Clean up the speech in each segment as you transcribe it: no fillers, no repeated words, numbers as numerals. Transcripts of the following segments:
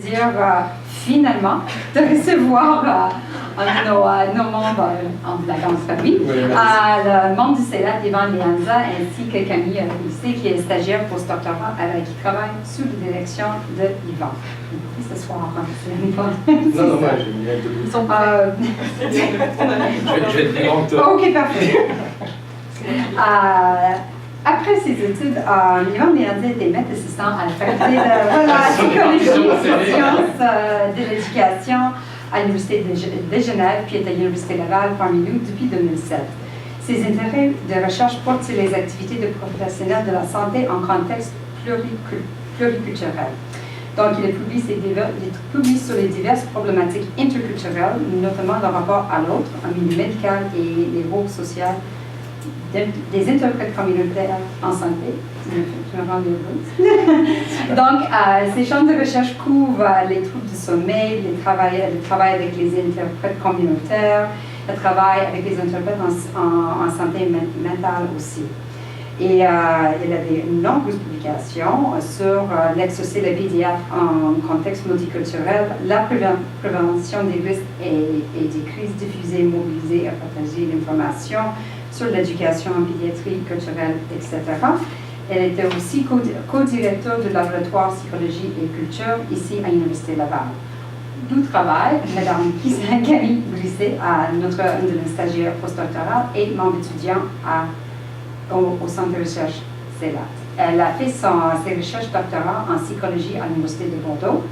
Finalement de recevoir nos membres de la grande famille, le membre du CELAT, Yvan Lianza, ainsi que Camille Lycée, qui est stagiaire postdoctorat, qui travaille sous la direction de Yvan. Ce soir, non, moi j'ai mis un peu. Ils sont je vais te dire en toi. Ok, parfait. Après ses études, Yvan Lianza était maître assistant à la faculté de psychologie et sciences de l'éducation à l'Université de Genève, puis est à l'Université Laval parmi nous depuis 2007. Ses intérêts de recherche portent sur les activités de professionnels de la santé en contexte pluriculturel. Donc, il publie sur les diverses problématiques interculturelles, notamment le rapport à l'autre, en milieu médical et les rôles sociaux des interprètes communautaires en santé. Je me rends heureuse. Donc, ces champs de recherche couvrent les troubles du sommeil, le travail avec les interprètes communautaires, le travail avec les interprètes en santé mentale aussi. Et il a de nombreuses publications sur l'exercice des pédiatres en contexte multiculturel, la prévention des risques et des crises, diffuser, mobiliser et partager l'information sur l'éducation en pédiatrie culturelle, etc. Elle était aussi co-directeur du laboratoire psychologie et culture ici à l'Université Laval. D'où travaille Mme Camille Brisset, notre stagiaire postdoctoral et membre étudiant au Centre de recherche CELAT. Elle a fait ses recherches doctorales en psychologie à l'Université de Bordeaux,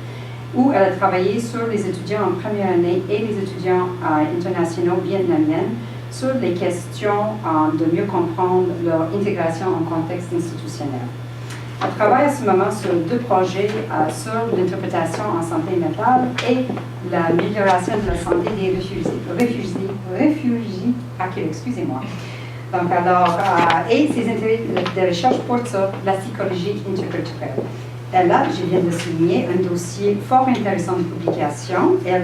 où elle a travaillé sur les étudiants en première année et les étudiants internationaux vietnamiens sur les questions de mieux comprendre leur intégration en contexte institutionnel. Elle travaille à ce moment sur 2 projets sur l'interprétation en santé mentale et l'amélioration de la santé des réfugiés à Québec, excusez-moi. Donc, et ses intérêts de recherche portent sur la psychologie interculturelle. Elle a, je viens de souligner, un dossier fort intéressant de publication. Elle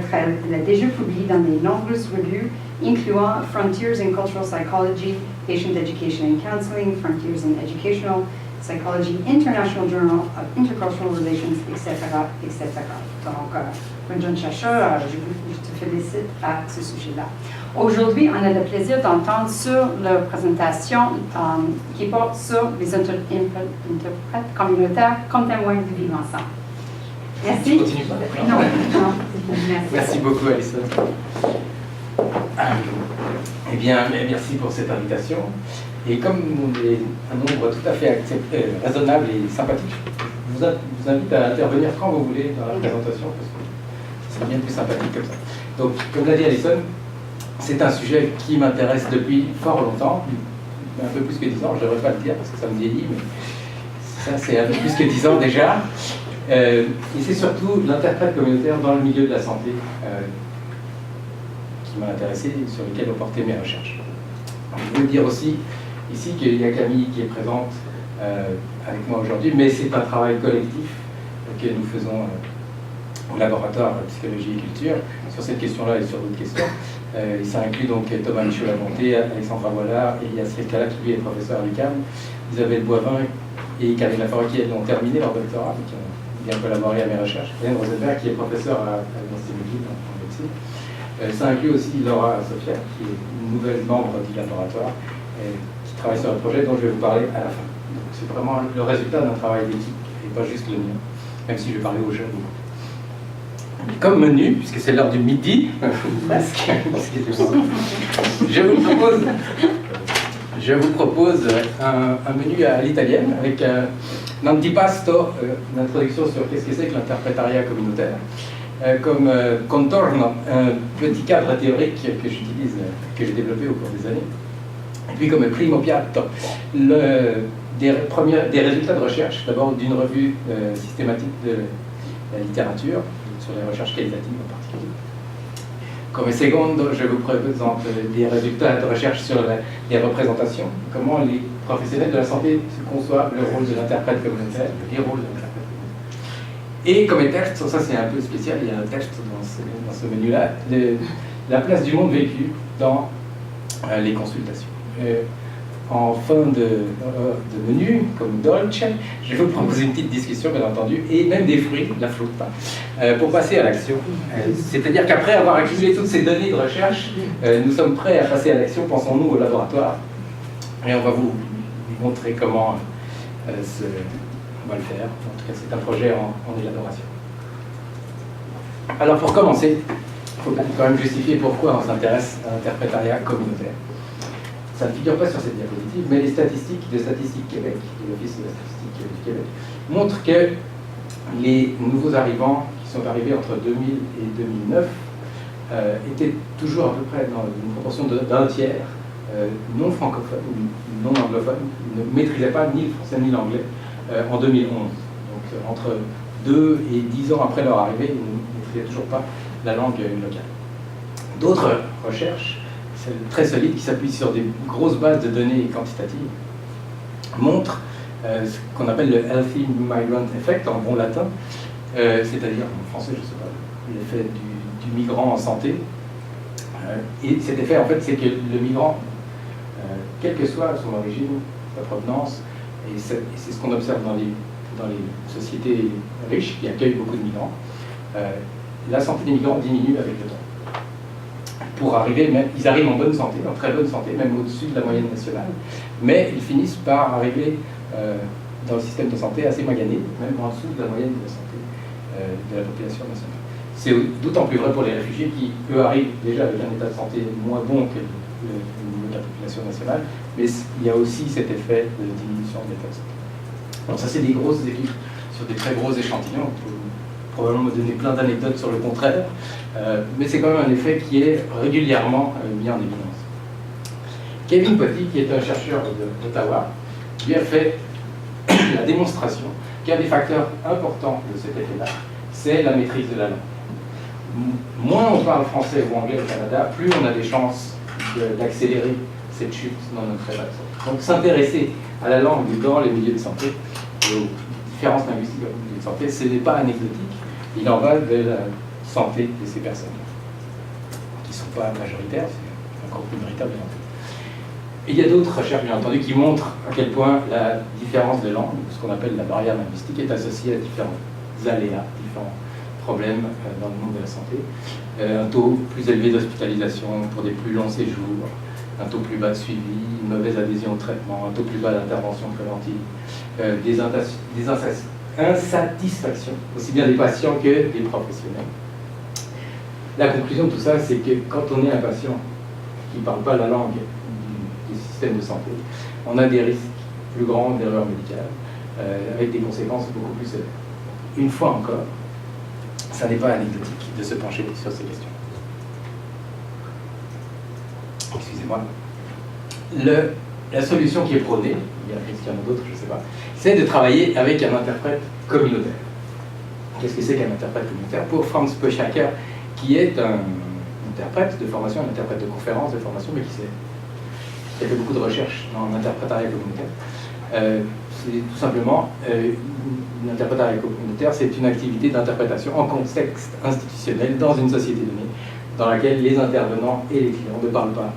a déjà publié dans de nombreuses revues, incluant Frontiers in Cultural Psychology, Patient Education and Counseling, Frontiers in Educational Psychology, International Journal of Intercultural Relations, etc., etc. Donc, un jeune chercheur, je te félicite à ce sujet-là. Aujourd'hui, on a le plaisir d'entendre sur leur présentation qui porte sur les interprètes communautaires comme témoins du vivre ensemble. Merci. Continue pas. Non. Merci beaucoup, Alison. Eh bien, merci pour cette invitation. Et comme on est un nombre tout à fait raisonnable et sympathique, je vous invite à intervenir quand vous voulez dans la présentation, parce que ce serait bien plus sympathique comme ça. Donc, comme l'a dit Alison, c'est un sujet qui m'intéresse depuis fort longtemps, un peu plus que 10 ans, je ne devrais pas le dire parce que ça me vieillit, mais ça c'est un peu plus que 10 ans déjà. Et c'est surtout l'interprète communautaire dans le milieu de la santé qui m'a intéressé et sur lequel ont porté mes recherches. Je veux dire aussi ici qu'il y a Camille qui est présente avec moi aujourd'hui, mais c'est un travail collectif que nous faisons au laboratoire psychologie et culture sur cette question-là et sur d'autres questions. Ça inclut donc Thomas Michaud-Labonté, Alexandra Boilard, Elias Rietcala qui lui est professeur à l'UQAM, Isabelle Boivin et Karine Laforêt qui ont terminé leur doctorat, qui ont bien collaboré à mes recherches, Hélène Rosenberg qui est professeure à l'Université McGill en médecine. Ça inclut aussi Laura Sofia, qui est une nouvelle membre du laboratoire, qui travaille sur un projet dont je vais vous parler à la fin. Donc c'est vraiment le résultat d'un travail d'équipe et pas juste le mien, même si je vais parler aux jeunes. Comme menu, puisque c'est l'heure du midi, presque, je vous propose un menu à l'italienne avec un antipasto, une introduction sur qu'est-ce que c'est que l'interprétariat communautaire, comme contorno, un petit cadre théorique que j'utilise, que j'ai développé au cours des années, et puis comme primo piatto, des résultats de recherche, d'abord d'une revue systématique de la littérature, sur les recherches qualitatives en particulier. Comme secondo, je vous présente des résultats de recherche sur les représentations, comment les professionnels de la santé se conçoivent le rôle de l'interprète communautaire, les rôles de l'interprète communautaire. Et comme texte, ça c'est un peu spécial, il y a un texte dans ce menu-là, la place du monde vécu dans les consultations. en fin de menu, comme dolce, je vais vous proposer une petite discussion, bien entendu, et même des fruits, de la frutta, pour passer à l'action. C'est-à-dire qu'après avoir accumulé toutes ces données de recherche, nous sommes prêts à passer à l'action, pensons-nous, au laboratoire. Et on va vous montrer comment on va le faire. En tout cas, c'est un projet en élaboration. Alors, pour commencer, il faut quand même justifier pourquoi on s'intéresse à l'interprétariat communautaire. Ça ne figure pas sur cette diapositive, mais les statistiques de Statistique Québec, de l'Office de la statistique du Québec, montrent que les nouveaux arrivants qui sont arrivés entre 2000 et 2009 étaient toujours à peu près dans une proportion d'un tiers non francophone, non anglophone, ne maîtrisaient pas ni le français ni l'anglais en 2011. Donc entre 2 et 10 ans après leur arrivée, ils ne maîtrisaient toujours pas la langue locale. D'autres recherches, très solides, qui s'appuient sur des grosses bases de données quantitatives, montrent ce qu'on appelle le Healthy Migrant Effect en bon latin, c'est-à-dire en français, je ne sais pas, l'effet du migrant en santé. Et cet effet, en fait, c'est que le migrant, quelle que soit son origine, sa provenance, et c'est ce qu'on observe dans les sociétés riches qui accueillent beaucoup de migrants, la santé des migrants diminue avec le temps. Pour arriver, ils arrivent en bonne santé, en très bonne santé, même au-dessus de la moyenne nationale, mais ils finissent par arriver dans le système de santé assez magané, même en dessous de la moyenne de santé de la population nationale. C'est d'autant plus vrai pour les réfugiés qui, eux, arrivent déjà avec un état de santé moins bon que la population nationale, mais il y a aussi cet effet de diminution de l'état de santé. Donc ça, c'est des grosses équipes sur des très gros échantillons. On peut probablement me donner plein d'anecdotes sur le contraire, mais c'est quand même un effet qui est régulièrement mis en évidence. Kevin Potty, qui est un chercheur d'Ottawa, lui a fait la démonstration qu'un des facteurs importants de cet effet-là, c'est la maîtrise de la langue. Moins on parle français ou anglais au Canada, plus on a des chances d'accélérer cette chute dans notre état de santé. Donc s'intéresser à la langue dans les milieux de santé, aux différences linguistiques dans les milieux de santé, ce n'est pas anecdotique. Il en va de la santé de ces personnes, qui ne sont pas majoritaires, c'est encore plus véritable. Et il y a d'autres recherches, bien entendu, qui montrent à quel point la différence de langue, ce qu'on appelle la barrière linguistique, est associée à différents aléas, différents problèmes dans le monde de la santé. Un taux plus élevé d'hospitalisation pour des plus longs séjours, un taux plus bas de suivi, une mauvaise adhésion au traitement, un taux plus bas d'intervention préventive, des insatisfactions, aussi bien des patients que des professionnels. La conclusion de tout ça, c'est que quand on est un patient qui ne parle pas la langue du système de santé, on a des risques plus grands d'erreurs médicales, avec des conséquences beaucoup plus sévères. Une fois encore, ça n'est pas anecdotique de se pencher sur ces questions. Excusez-moi. La solution qui est prônée, il y en a d'autres, je ne sais pas, c'est de travailler avec un interprète communautaire. Qu'est-ce que c'est qu'un interprète communautaire? Pour Franz Pöschacker, qui est un interprète de formation, un interprète de conférence de formation, mais qui a fait beaucoup de recherches dans l'interprétariat communautaire, c'est tout simplement l'interprétariat communautaire, c'est une activité d'interprétation en contexte institutionnel dans une société donnée, dans laquelle les intervenants et les clients ne parlent pas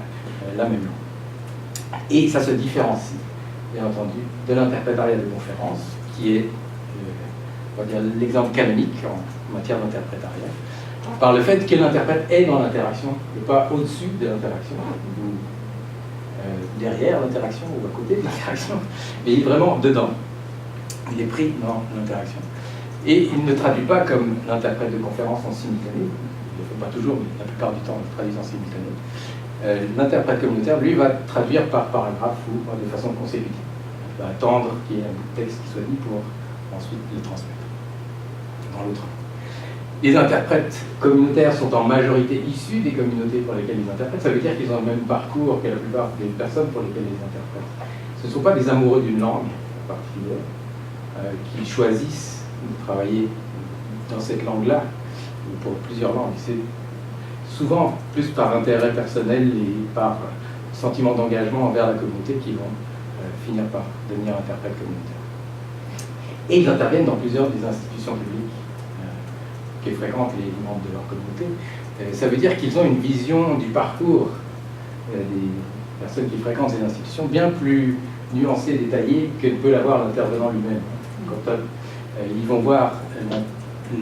la même langue. Et ça se différencie, bien entendu, de l'interprétariat de conférence, qui est on va dire, l'exemple canonique en matière d'interprétariat, par le fait que l'interprète est dans l'interaction, et pas au-dessus de l'interaction, ou derrière l'interaction, ou à côté de l'interaction, mais il est vraiment dedans. Il est pris dans l'interaction. Et il ne traduit pas comme l'interprète de conférence en simultané, il ne le fait pas toujours, mais la plupart du temps, il traduit en simultané. L'interprète communautaire, lui, va traduire par paragraphe ou de façon consécutive. Il va attendre qu'il y ait un bout de texte qui soit dit pour ensuite le transmettre dans l'autre. Les interprètes communautaires sont en majorité issus des communautés pour lesquelles ils interprètent. Ça veut dire qu'ils ont le même parcours que la plupart des personnes pour lesquelles ils interprètent. Ce ne sont pas des amoureux d'une langue particulière qui choisissent de travailler dans cette langue-là, ou pour plusieurs langues. C'est souvent plus par intérêt personnel et par sentiment d'engagement envers la communauté qui vont finir par devenir interprètes communautaires. Et ils interviennent dans plusieurs des institutions publiques que fréquentent les membres de leur communauté. Ça veut dire qu'ils ont une vision du parcours personne qui fréquente ces institutions, bien plus nuancée et détaillée que ne peut l'avoir l'intervenant lui-même. Quand ils vont voir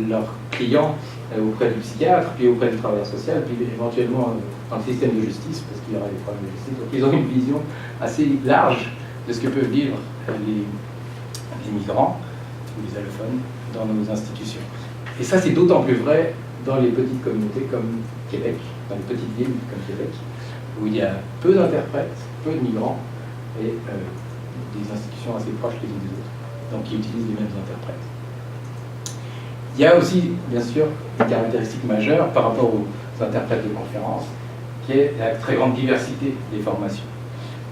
leurs clients auprès du psychiatre, puis auprès du travailleur social, puis éventuellement dans le système de justice, parce qu'il y aura des problèmes de justice. Donc ils ont une vision assez large de ce que peuvent vivre les migrants ou les allophones dans nos institutions. Et ça, c'est d'autant plus vrai dans les petites communautés comme Québec, dans les petites villes comme Québec, où il y a peu d'interprètes, peu de migrants, et des institutions assez proches les unes des autres, donc qui utilisent les mêmes interprètes. Il y a aussi, bien sûr, une caractéristique majeure par rapport aux interprètes de conférence, qui est la très grande diversité des formations.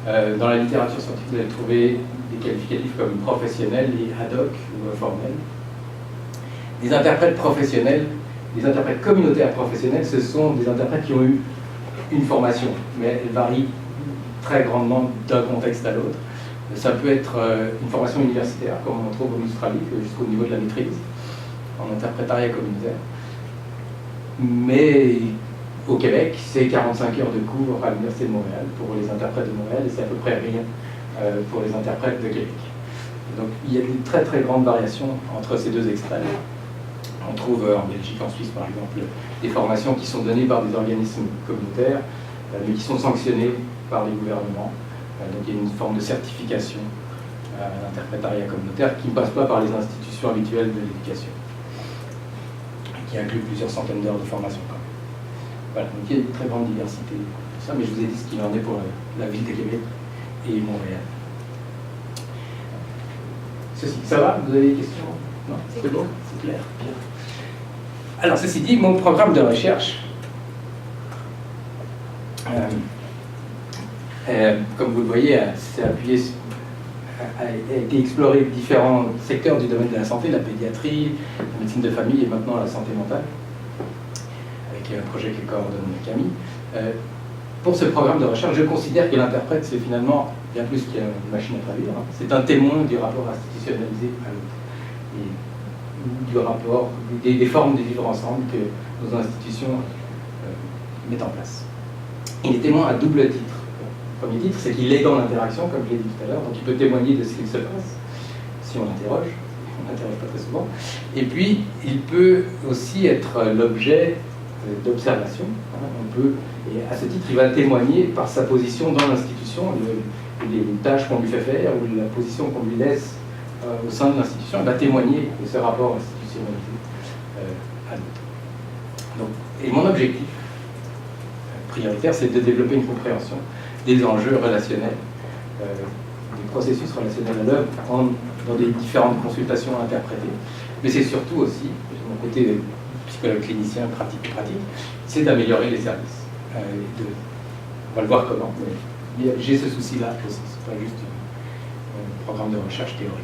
Dans la littérature scientifique, vous allez trouver des qualificatifs comme professionnels et ad hoc ou informels. Les interprètes professionnels, les interprètes communautaires professionnels, ce sont des interprètes qui ont eu une formation, mais elle varie très grandement d'un contexte à l'autre. Ça peut être une formation universitaire, comme on trouve en Australie, jusqu'au niveau de la maîtrise, en interprétariat communautaire. Mais au Québec, c'est 45 heures de cours à l'Université de Montréal pour les interprètes de Montréal, et c'est à peu près rien pour les interprètes de Québec. Donc il y a une très très grande variation entre ces deux extrêmes. On trouve en Belgique, en Suisse par exemple, des formations qui sont données par des organismes communautaires, mais qui sont sanctionnées par les gouvernements. Donc il y a une forme de certification à l'interprétariat communautaire qui ne passe pas par les institutions habituelles de l'éducation, qui inclut plusieurs centaines d'heures de formation. Voilà, donc il y a une très grande diversité de ça, mais je vous ai dit ce qu'il en est pour la ville de Québec et Montréal. Ceci, ça va? Vous avez des questions? Non? C'est bon? C'est clair? Bien. Alors, ceci dit, mon programme de recherche, comme vous le voyez, s'est appuyé, a été exploré différents secteurs du domaine de la santé, la pédiatrie, la médecine de famille et maintenant la santé mentale, avec un projet que coordonne Camille. Pour ce programme de recherche, je considère que l'interprète, c'est finalement bien plus qu'une machine à traduire. C'est un témoin du rapport institutionnalisé à l'autre. Du rapport, des formes de vivre ensemble que nos institutions mettent en place. Il est témoin à double titre. Le premier titre, c'est qu'il est dans l'interaction, comme je l'ai dit tout à l'heure, donc il peut témoigner de ce qu'il se passe, si on l'interroge. On n'interroge pas très souvent. Et puis, il peut aussi être l'objet d'observation. Et à ce titre, il va témoigner par sa position dans l'institution, les tâches qu'on lui fait faire, ou la position qu'on lui laisse au sein de l'institution, il va témoigner de ce rapport institutionnalisé à l'autre. Et mon objectif prioritaire, c'est de développer une compréhension des enjeux relationnels, des processus relationnels à l'œuvre dans des différentes consultations interprétées. Mais c'est surtout aussi, de mon côté psychologue clinicien pratique, c'est d'améliorer les services. On va le voir comment, mais j'ai ce souci-là aussi, c'est pas juste un programme de recherche théorique.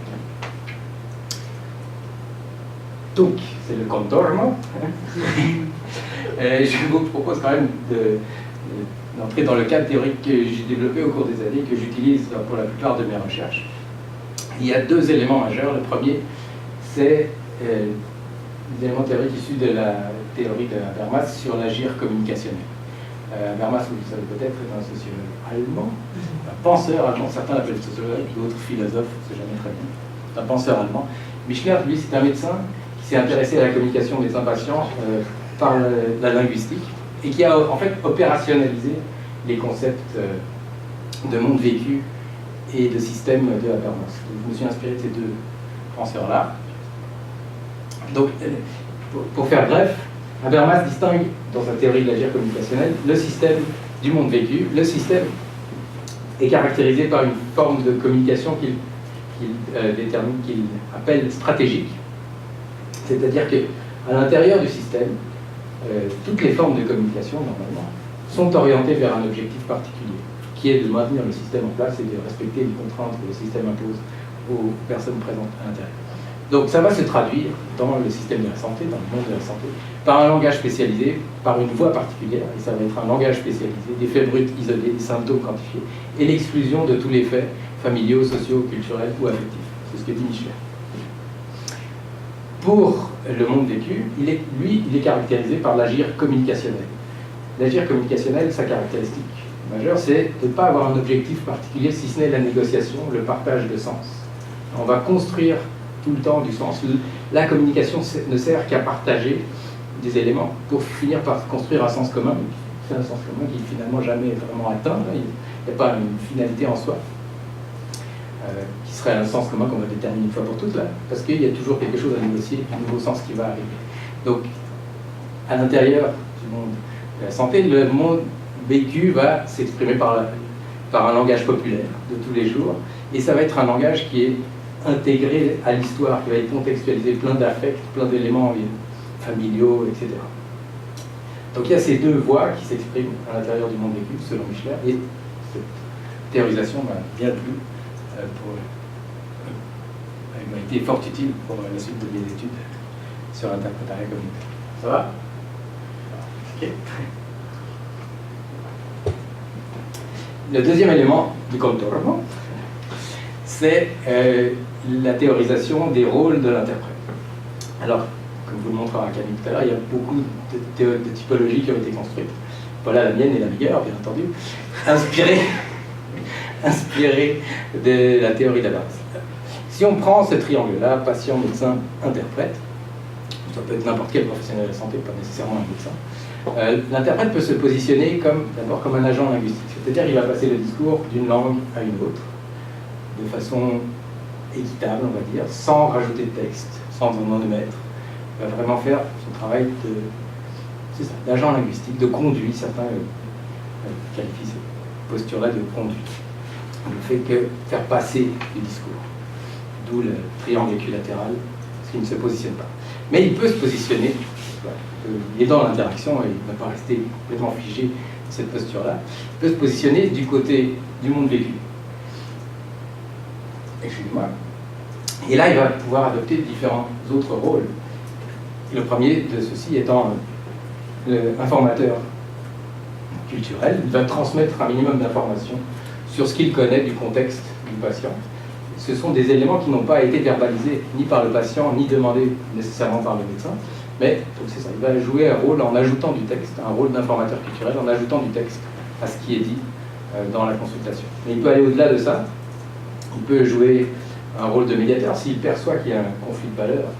Donc, c'est le contorno. Je vous propose quand même d'entrer dans le cadre théorique que j'ai développé au cours des années, que j'utilise pour la plupart de mes recherches. Il y a deux éléments majeurs. Le premier, c'est des éléments théoriques issus de la théorie de Habermas sur l'agir communicationnel. Habermas, vous le savez peut-être, est un sociologue allemand, un penseur allemand, certains l'appellent sociologue, d'autres philosophes, c'est jamais très bien. C'est un penseur allemand. Michler, lui, c'est un médecin qui s'est intéressé à la communication médecin-patient par la linguistique et qui a en fait opérationnalisé les concepts de monde vécu et de système de Habermas. Donc, je me suis inspiré de ces deux penseurs-là. Donc, pour faire bref, Habermas distingue dans sa théorie de l'agir communicationnel le système du monde vécu. Le système est caractérisé par une forme de communication qu'il détermine, qu'il appelle stratégique. C'est-à-dire qu'à l'intérieur du système, toutes les formes de communication, normalement, sont orientées vers un objectif particulier, qui est de maintenir le système en place et de respecter les contraintes que le système impose aux personnes présentes à l'intérieur. Donc ça va se traduire dans le système de la santé, dans le monde de la santé, par un langage spécialisé, par une voix particulière, et ça va être un langage spécialisé, des faits bruts isolés, des symptômes quantifiés, et l'exclusion de tous les faits familiaux, sociaux, culturels ou affectifs. C'est ce que dit Michel. Pour le monde vécu, il est caractérisé par l'agir communicationnel. L'agir communicationnel, sa caractéristique majeur, c'est de ne pas avoir un objectif particulier, si ce n'est la négociation, le partage de sens. On va construire tout le temps du sens. La communication ne sert qu'à partager des éléments pour finir par construire un sens commun. C'est un sens commun qui finalement jamais est vraiment atteint. Il n'y a pas une finalité en soi, qui serait un sens commun qu'on va déterminer une fois pour toutes, là, parce qu'il y a toujours quelque chose à négocier, un nouveau sens qui va arriver. Donc, à l'intérieur du monde de la santé, le monde vécu va s'exprimer par un langage populaire de tous les jours, et ça va être un langage qui est intégré à l'histoire, qui va être contextualisé, plein d'affects, plein d'éléments familiaux, etc. Donc il y a ces deux voies qui s'expriment à l'intérieur du monde vécu, selon Micheler, et cette théorisation m'a bien plu, elle m'a été fort utile pour la suite de mes études sur l'interprétariat communautaire. Ça va? Ok. Le deuxième élément du contorno, c'est la théorisation des rôles de l'interprète. Alors, comme vous le montrera Camille tout à l'heure, il y a beaucoup de typologies qui ont été construites. Voilà, la mienne est la meilleure, bien entendu, inspirée de la théorie d'Adams. Si on prend ce triangle-là, patient, médecin, interprète, ça peut être n'importe quel professionnel de la santé, pas nécessairement un médecin, l'interprète peut se positionner d'abord comme un agent linguistique, c'est-à-dire qu'il va passer le discours d'une langue à une autre, de façon équitable, on va dire, sans rajouter de texte, sans nom de maître. Il va vraiment faire son travail d'agent linguistique, de conduit. Certains qualifient cette posture-là de conduite. Le fait que faire passer du discours, d'où le triangle équilatéral, parce qu'il ne se positionne pas. Mais il peut se positionner, il est dans l'interaction et il ne va pas rester complètement figé dans cette posture-là. Il peut se positionner du côté du monde vécu. Excusez-moi. Et là, il va pouvoir adopter différents autres rôles. Le premier de ceux-ci étant l'informateur culturel. Il va transmettre un minimum d'informations sur ce qu'il connaît du contexte du patient. Ce sont des éléments qui n'ont pas été verbalisés ni par le patient, ni demandés nécessairement par le médecin. Mais donc c'est ça, il va jouer un rôle en ajoutant du texte, un rôle d'informateur culturel, en ajoutant du texte à ce qui est dit dans la consultation. Mais il peut aller au-delà de ça. Il peut jouer un rôle de médiateur s'il perçoit qu'il y a un conflit de valeurs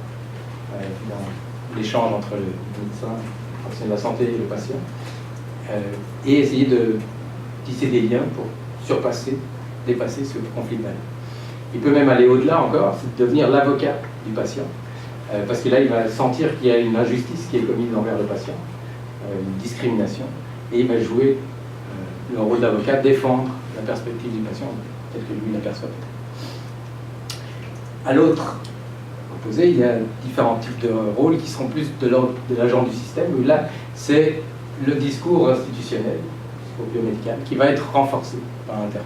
dans l'échange entre le médecin, le professionnel de la santé et le patient, et essayer de tisser des liens pour dépasser ce conflit de valeurs. Il peut même aller au-delà encore, c'est de devenir l'avocat du patient, parce que là, il va sentir qu'il y a une injustice qui est commise envers le patient, une discrimination, et il va jouer le rôle d'avocat, défendre la perspective du patient, tel que lui l'aperçoit peut-être. À l'autre opposé, il y a différents types de rôles qui seront plus de l'ordre de l'agent du système, où là, c'est le discours institutionnel, le discours biomédical, qui va être renforcé par l'interprète.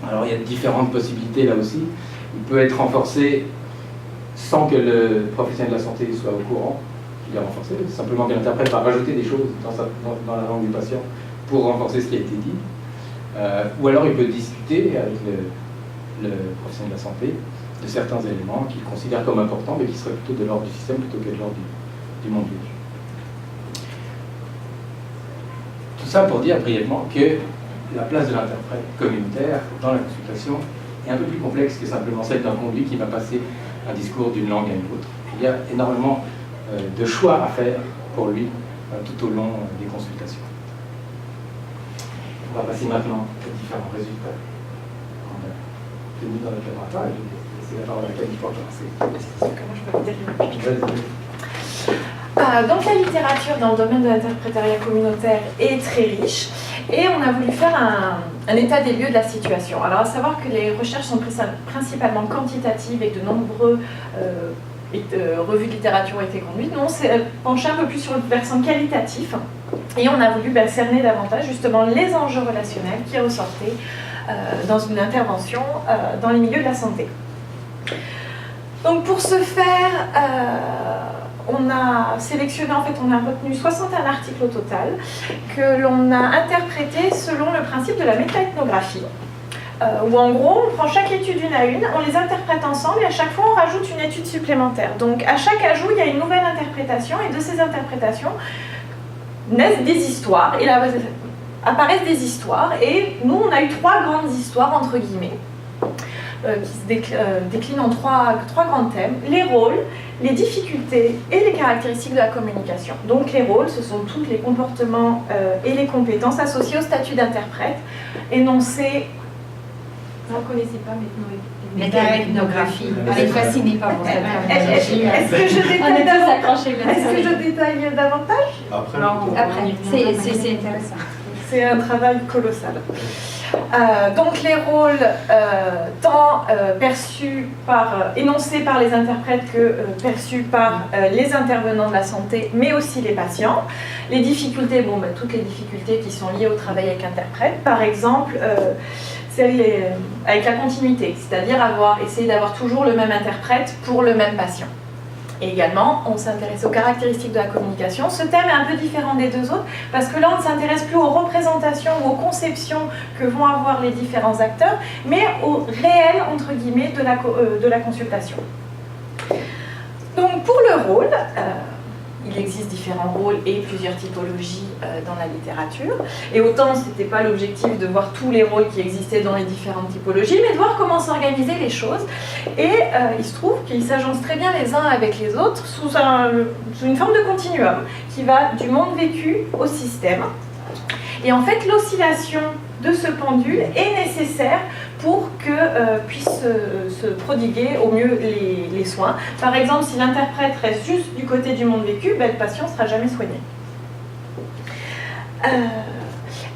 Alors il y a différentes possibilités là aussi. Il peut être renforcé sans que le professionnel de la santé soit au courant qu'il est renforcé, simplement que l'interprète va rajouter des choses dans la langue du patient pour renforcer ce qui a été dit. Ou alors il peut discuter avec le professionnel de la santé de certains éléments qu'il considère comme importants, mais qui seraient plutôt de l'ordre du système plutôt que de l'ordre du monde vécu. Tout ça pour dire brièvement que la place de l'interprète communautaire dans la consultation est un peu plus complexe que simplement celle d'un conduit qui va passer un discours d'une langue à une autre. Il y a énormément de choix à faire pour lui tout au long des consultations. On va passer maintenant aux différents résultats qu'on a tenus dans notre laboratoire. Je vais laisser la parole à Camille pour commencer. Comment je peux dire? Donc la littérature dans le domaine de l'interprétariat communautaire est très riche et on a voulu faire un état des lieux de la situation. Alors à savoir que les recherches sont principalement quantitatives et que de nombreux revues de littérature ont été conduites. Nous on s'est penché un peu plus sur le versant qualitatif et on a voulu cerner davantage justement les enjeux relationnels qui ressortaient dans une intervention dans les milieux de la santé. Donc pour ce faire, on a sélectionné, en fait, on a retenu 61 articles au total que l'on a interprétés selon le principe de la méta-ethnographie, où en gros, on prend chaque étude une à une, on les interprète ensemble et à chaque fois, on rajoute une étude supplémentaire. Donc, à chaque ajout, il y a une nouvelle interprétation et de ces interprétations naissent des histoires. Et là, apparaissent des histoires, et nous on a eu 3 grandes histoires entre guillemets, qui se déclinent en trois grands thèmes: les rôles, les difficultés et les caractéristiques de la communication. Donc les rôles, ce sont tous les comportements et les compétences associées au statut d'interprète, énoncés... Vous ne connaissez pas Méta-ethnographie. On est fascinés par votre terminologie. Est-ce que je On est détaille tous davantage? accrochés Est-ce que je là-dessus. détaille davantage? Après, Après, c'est intéressant. C'est un travail colossal. Donc les rôles tant énoncés par les interprètes que perçus par les intervenants de la santé, mais aussi les patients. Les difficultés, toutes les difficultés qui sont liées au travail avec interprète, par exemple celle avec la continuité, c'est-à-dire essayer d'avoir toujours le même interprète pour le même patient. Et également, on s'intéresse aux caractéristiques de la communication. Ce thème est un peu différent des 2 autres, parce que là, on ne s'intéresse plus aux représentations ou aux conceptions que vont avoir les différents acteurs, mais au réel, entre guillemets, de la consultation. Donc, pour le rôle, il existe différents rôles et plusieurs typologies dans la littérature. Et autant, ce n'était pas l'objectif de voir tous les rôles qui existaient dans les différentes typologies, mais de voir comment s'organiser les choses. Et il se trouve qu'ils s'agencent très bien les uns avec les autres sous une forme de continuum qui va du monde vécu au système. Et en fait, l'oscillation de ce pendule est nécessaire pour que puissent se prodiguer au mieux les soins. Par exemple, si l'interprète reste juste du côté du monde vécu, le patient ne sera jamais soigné.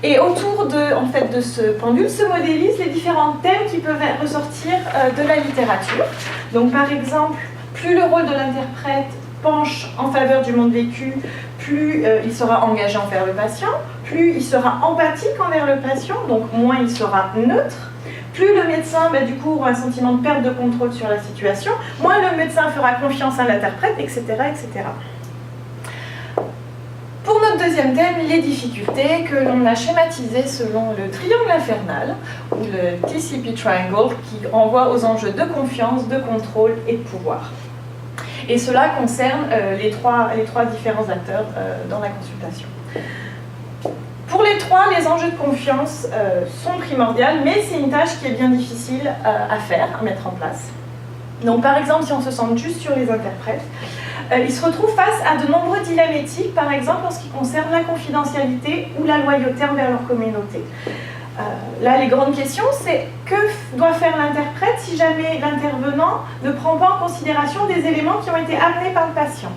Et autour de ce pendule se modélisent les différents thèmes qui peuvent ressortir de la littérature. Donc par exemple, plus le rôle de l'interprète penche en faveur du monde vécu, plus il sera engagé envers le patient, plus il sera empathique envers le patient, donc moins il sera neutre. Plus le médecin, du coup, aura un sentiment de perte de contrôle sur la situation, moins le médecin fera confiance à l'interprète, etc., etc. Pour notre deuxième thème, les difficultés que l'on a schématisées selon le triangle infernal, ou le TCP Triangle, qui renvoie aux enjeux de confiance, de contrôle et de pouvoir. Et cela concerne les trois différents acteurs dans la consultation. Pour les 3, les enjeux de confiance sont primordiaux, mais c'est une tâche qui est bien difficile à faire, à mettre en place. Donc par exemple, si on se centre juste sur les interprètes, ils se retrouvent face à de nombreux dilemmes éthiques, par exemple en ce qui concerne la confidentialité ou la loyauté envers leur communauté. Là, les grandes questions, c'est que doit faire l'interprète si jamais l'intervenant ne prend pas en considération des éléments qui ont été amenés par le patient?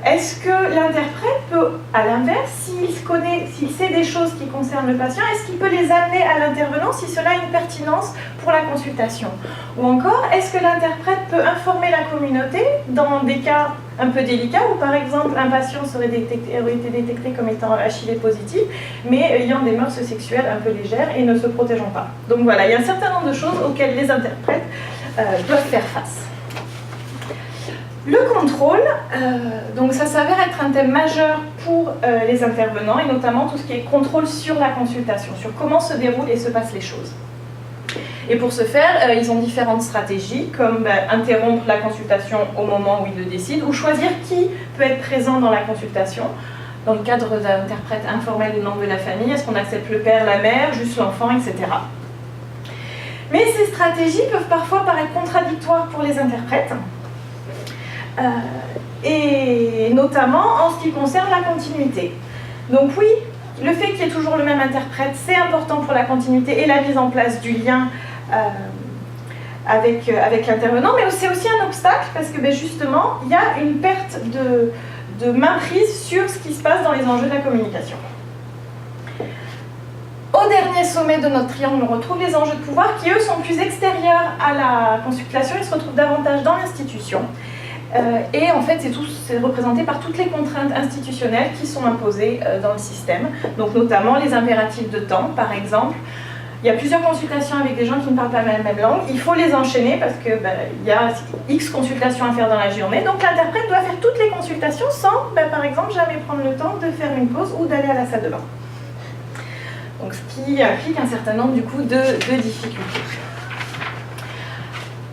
Est-ce que l'interprète peut, à l'inverse, s'il sait des choses qui concernent le patient, est-ce qu'il peut les amener à l'intervenant si cela a une pertinence pour la consultation? Ou encore, est-ce que l'interprète peut informer la communauté dans des cas un peu délicats où, par exemple, un patient aurait été détecté comme étant HIV positif, mais ayant des mœurs sexuelles un peu légères et ne se protégeant pas? Donc voilà, il y a un certain nombre de choses auxquelles les interprètes doivent faire face. Le contrôle, donc ça s'avère être un thème majeur pour les intervenants, et notamment tout ce qui est contrôle sur la consultation, sur comment se déroulent et se passent les choses. Et pour ce faire, ils ont différentes stratégies, comme interrompre la consultation au moment où ils le décident, ou choisir qui peut être présent dans la consultation. Dans le cadre d'interprète informel ou membre de la famille, est-ce qu'on accepte le père, la mère, juste l'enfant, etc. Mais ces stratégies peuvent parfois paraître contradictoires pour les interprètes, et notamment en ce qui concerne la continuité. Donc oui, le fait qu'il y ait toujours le même interprète, c'est important pour la continuité et la mise en place du lien avec l'intervenant, mais c'est aussi un obstacle parce que justement, il y a une perte de main prise sur ce qui se passe dans les enjeux de la communication. Au dernier sommet de notre triangle, on retrouve les enjeux de pouvoir qui, eux, sont plus extérieurs à la consultation, ils se retrouvent davantage dans l'institution. Et en fait, c'est représenté par toutes les contraintes institutionnelles qui sont imposées dans le système, donc notamment les impératifs de temps, par exemple. Il y a plusieurs consultations avec des gens qui ne parlent pas la même langue, il faut les enchaîner parce qu'il y a X consultations à faire dans la journée, donc l'interprète doit faire toutes les consultations sans, par exemple, jamais prendre le temps de faire une pause ou d'aller à la salle de bain. Donc ce qui implique un certain nombre du coup, de difficultés.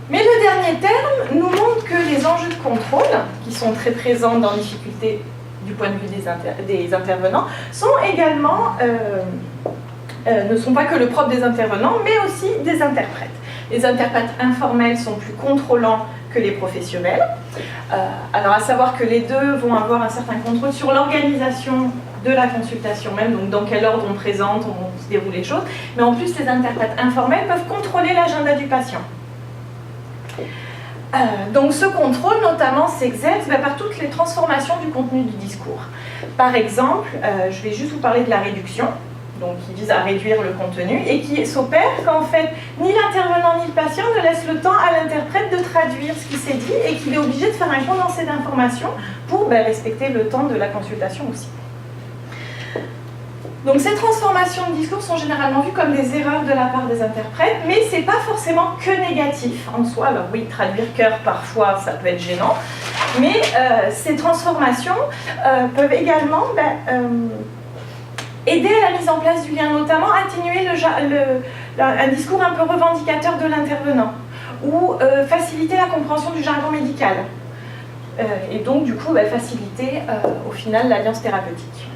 Mais le dernier terme nous montre que les enjeux de contrôle, qui sont très présents dans difficulté du point de vue des intervenants, sont également, ne sont pas que le propre des intervenants, mais aussi des interprètes. Les interprètes informels sont plus contrôlants que les professionnels. Alors à savoir que les deux vont avoir un certain contrôle sur l'organisation de la consultation même, donc dans quel ordre on présente, on se déroule les choses, mais en plus les interprètes informels peuvent contrôler l'agenda du patient. Donc ce contrôle notamment s'exerce par toutes les transformations du contenu du discours. Par exemple, je vais juste vous parler de la réduction, donc qui vise à réduire le contenu et qui s'opère quand en fait ni l'intervenant ni le patient ne laissent le temps à l'interprète de traduire ce qui s'est dit et qu'il est obligé de faire un condensé d'informations pour respecter le temps de la consultation aussi. Donc ces transformations de discours sont généralement vues comme des erreurs de la part des interprètes, mais ce n'est pas forcément que négatif en soi. Alors oui, traduire cœur parfois ça peut être gênant, mais ces transformations peuvent également aider à la mise en place du lien, notamment atténuer un discours un peu revendicateur de l'intervenant, ou faciliter la compréhension du jargon médical, et donc du coup faciliter au final l'alliance thérapeutique.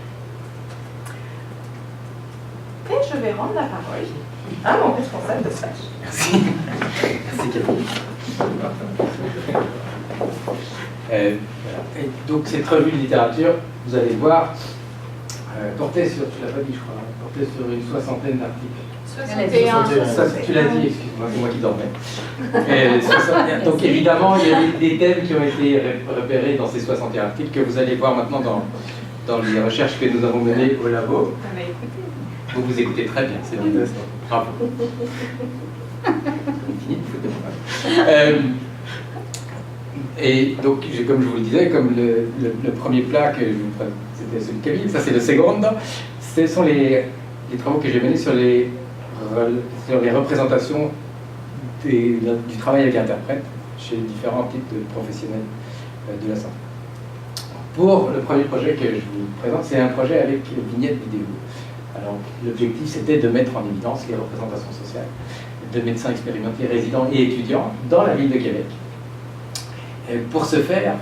Et je vais rendre la parole à mon responsable de stage. Merci. Merci Camille. Voilà. Et donc cette revue de littérature, vous allez voir, portait sur, tu l'as pas dit je crois, portait sur une soixantaine d'articles. 61. Tu l'as dit, excuse-moi, c'est moi qui dormais. 61. Donc évidemment, il y a des thèmes qui ont été repérés dans ces 61 articles que vous allez voir maintenant dans les recherches que nous avons menées au labo. Vous écoutez très bien, c'est bien. Bravo. Et donc, comme je vous le disais, comme le premier plat que je vous présente, c'était celui de Camille, ça c'est le secondo. Ce sont les travaux que j'ai menés sur les représentations du travail avec interprète chez différents types de professionnels de la santé. Pour le premier projet que je vous présente, c'est un projet avec vignette vidéo. Alors, l'objectif, c'était de mettre en évidence les représentations sociales de médecins expérimentés, résidents et étudiants dans la ville de Québec. Et pour ce faire,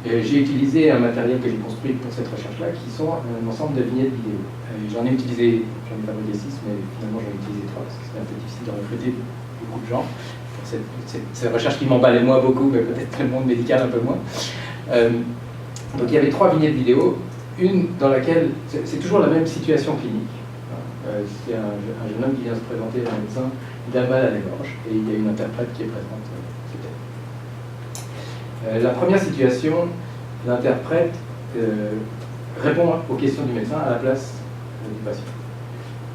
j'ai utilisé un matériel que j'ai construit pour cette recherche-là, qui sont un ensemble de vignettes vidéo. J'en ai fabriqué 6, mais finalement j'en ai utilisé 3, parce que c'était un peu difficile de recruter beaucoup de gens pour cette recherche qui m'emballait moi beaucoup, mais peut-être le monde médical un peu moins. Donc il y avait 3 vignettes vidéo. Une dans laquelle, c'est toujours la même situation clinique. C'est un jeune homme qui vient se présenter à un médecin, il a mal à la gorge, et il y a une interprète qui est présente. La première situation, l'interprète répond aux questions du médecin à la place du patient.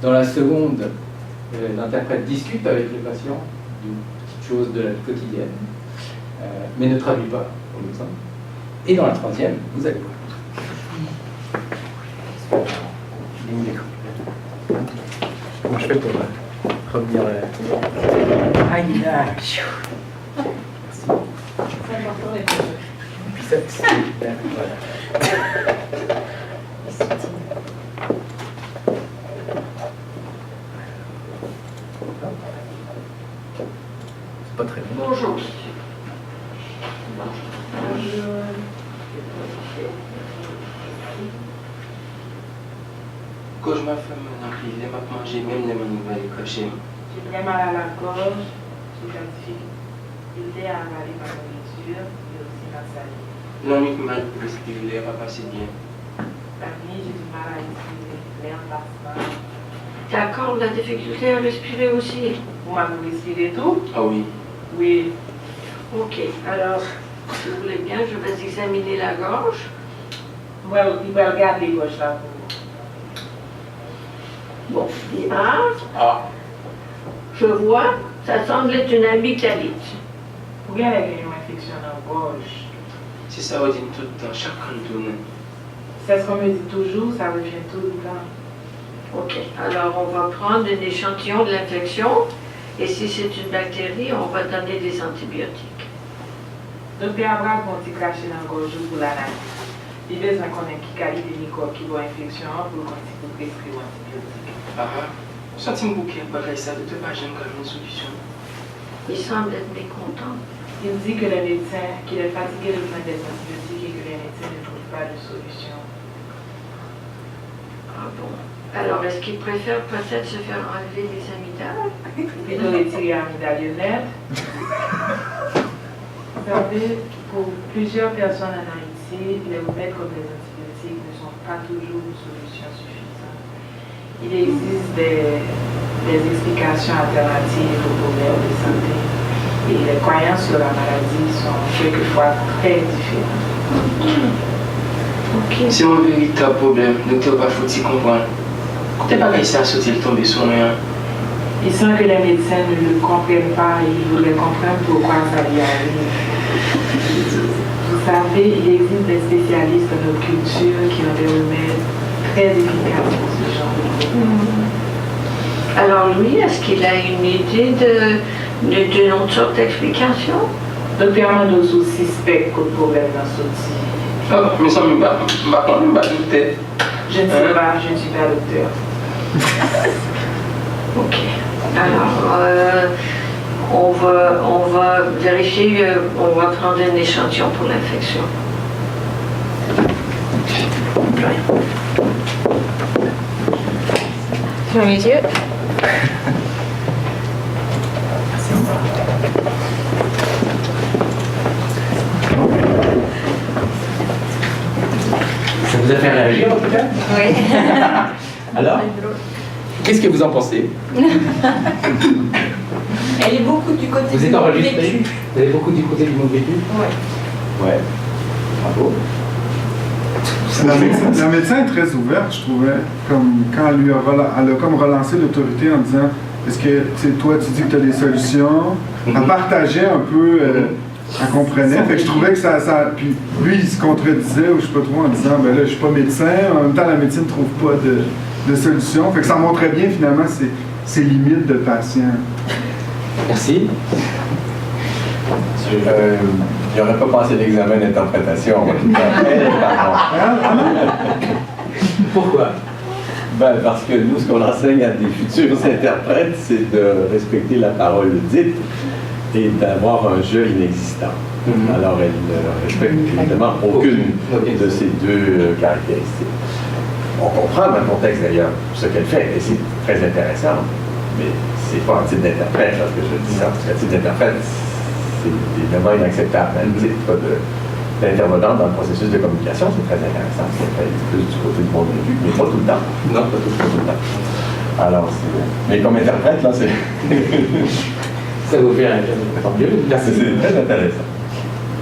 Dans la seconde, l'interprète discute avec le patient d'une petite chose de la vie quotidienne, mais ne traduit pas au médecin. Et dans la troisième, vous allez voir. Comment je fais pour revenir aïe là. Merci. Puis ça, c'est voilà. C'est pas très bon. Bonjour. Quand je m'affirme maintenant, je vais manger même les nouvelles cochons. J'ai très mal à la gorge, j'ai de la difficulté à avaler ma nourriture et aussi ma salive. L'unique mal pour respirer va passer bien. La nuit, j'ai du mal à respirer, l'air passe. D'accord, la difficulté à respirer aussi. Vous m'avez respiré tout? Ah oui. Oui. Ok, alors, si vous voulez bien, je vais examiner la gorge. Moi, il va regarder les gauches là. Bon, bien. Ah. Je vois, ça semble être une amygdalite. Vous avez une infection dans la gorge. C'est ça, on dit tout le temps, chaque canton. C'est ce qu'on me dit toujours, ça revient tout le temps. Ok, alors on va prendre un échantillon de l'infection et si c'est une bactérie, on va donner des antibiotiques. Docteur Abraham, on dit caché dans la gorge pour l'analyse. Il y a besoin qu'on ait qui qualité de microbes qui vont infection pour qu'on prescrire antibiotiques. Ah, senti un bouquet, pareil ça, de toute façon, comme une solution. Il semble être mécontent. Il dit que le médecin, qu'il est fatigué de prendre des antibiotiques et que les médecine ne trouve pas de solution. Ah bon. Alors, est-ce qu'ils préfèrent peut-être se faire enlever les amygdales? Plutôt retirer amygdalionnaire. Vous savez, pour plusieurs personnes en Haïti, les remèdes comme les antibiotiques ne sont pas toujours une solution suffisante. Il existe des explications alternatives aux problèmes de santé et les croyances sur la maladie sont quelquefois très différentes. Ok. C'est un véritable problème, docteur Bafouti comprendre. T'es pas réussi à sauter tomber sur rien. Il semble que les médecins ne le comprennent pas et ils voudraient comprendre pourquoi ça lui arrive. Vous savez, il existe des spécialistes dans notre culture qui ont des remèdes très efficaces pour ce genre de problème. Alors lui, est-ce qu'il a une idée d'une autre sorte d'explication? Docteur Mandozo suspecte que le problème n'a sorti. Ah, mais ça me bat douter. Je ne sais pas, je ne suis pas docteur. Ok. Alors, on va vérifier, on va prendre un échantillon pour l'infection. Ferme les yeux. Ça vous a fait réagir en tout cas? Oui. Alors, qu'est-ce que vous en pensez? Elle est beaucoup du côté Vous du êtes monde enregistré? vécu. Vous avez beaucoup du côté du monde vécu? Ouais. Ouais. Bravo. La médecin est très ouverte, je trouvais, comme quand elle a comme relancé l'autorité en disant est-ce que toi tu dis que tu as des solutions, elle partageait un peu, elle comprenait, fait que je trouvais que ça puis lui il se contredisait ou je sais pas trop en disant ben là je suis pas médecin, en même temps la médecine trouve pas de solution, fait que ça montrait bien finalement ses limites de patient. Merci. Il n'aurait pas passé l'examen d'interprétation. Pourquoi? Ben, parce que nous, ce qu'on enseigne à des futurs interprètes, c'est de respecter la parole dite et d'avoir un jeu inexistant. Alors, elle ne respecte évidemment aucune de ces deux caractéristiques. On comprend dans le contexte d'ailleurs ce qu'elle fait, et c'est très intéressant, mais c'est pas un type d'interprète, parce que je dis ça, parce qu'un type d'interprète, c'est évidemment inacceptable. Elle n'est pas d'intervenante dans le processus de communication, c'est très intéressant. C'est plus du côté du monde vécu, mais pas tout le temps. Non, pas tout le temps. Alors, mais comme interprète, là, c'est. Ça vous fait réagir. Tant mieux. Merci. C'est très intéressant.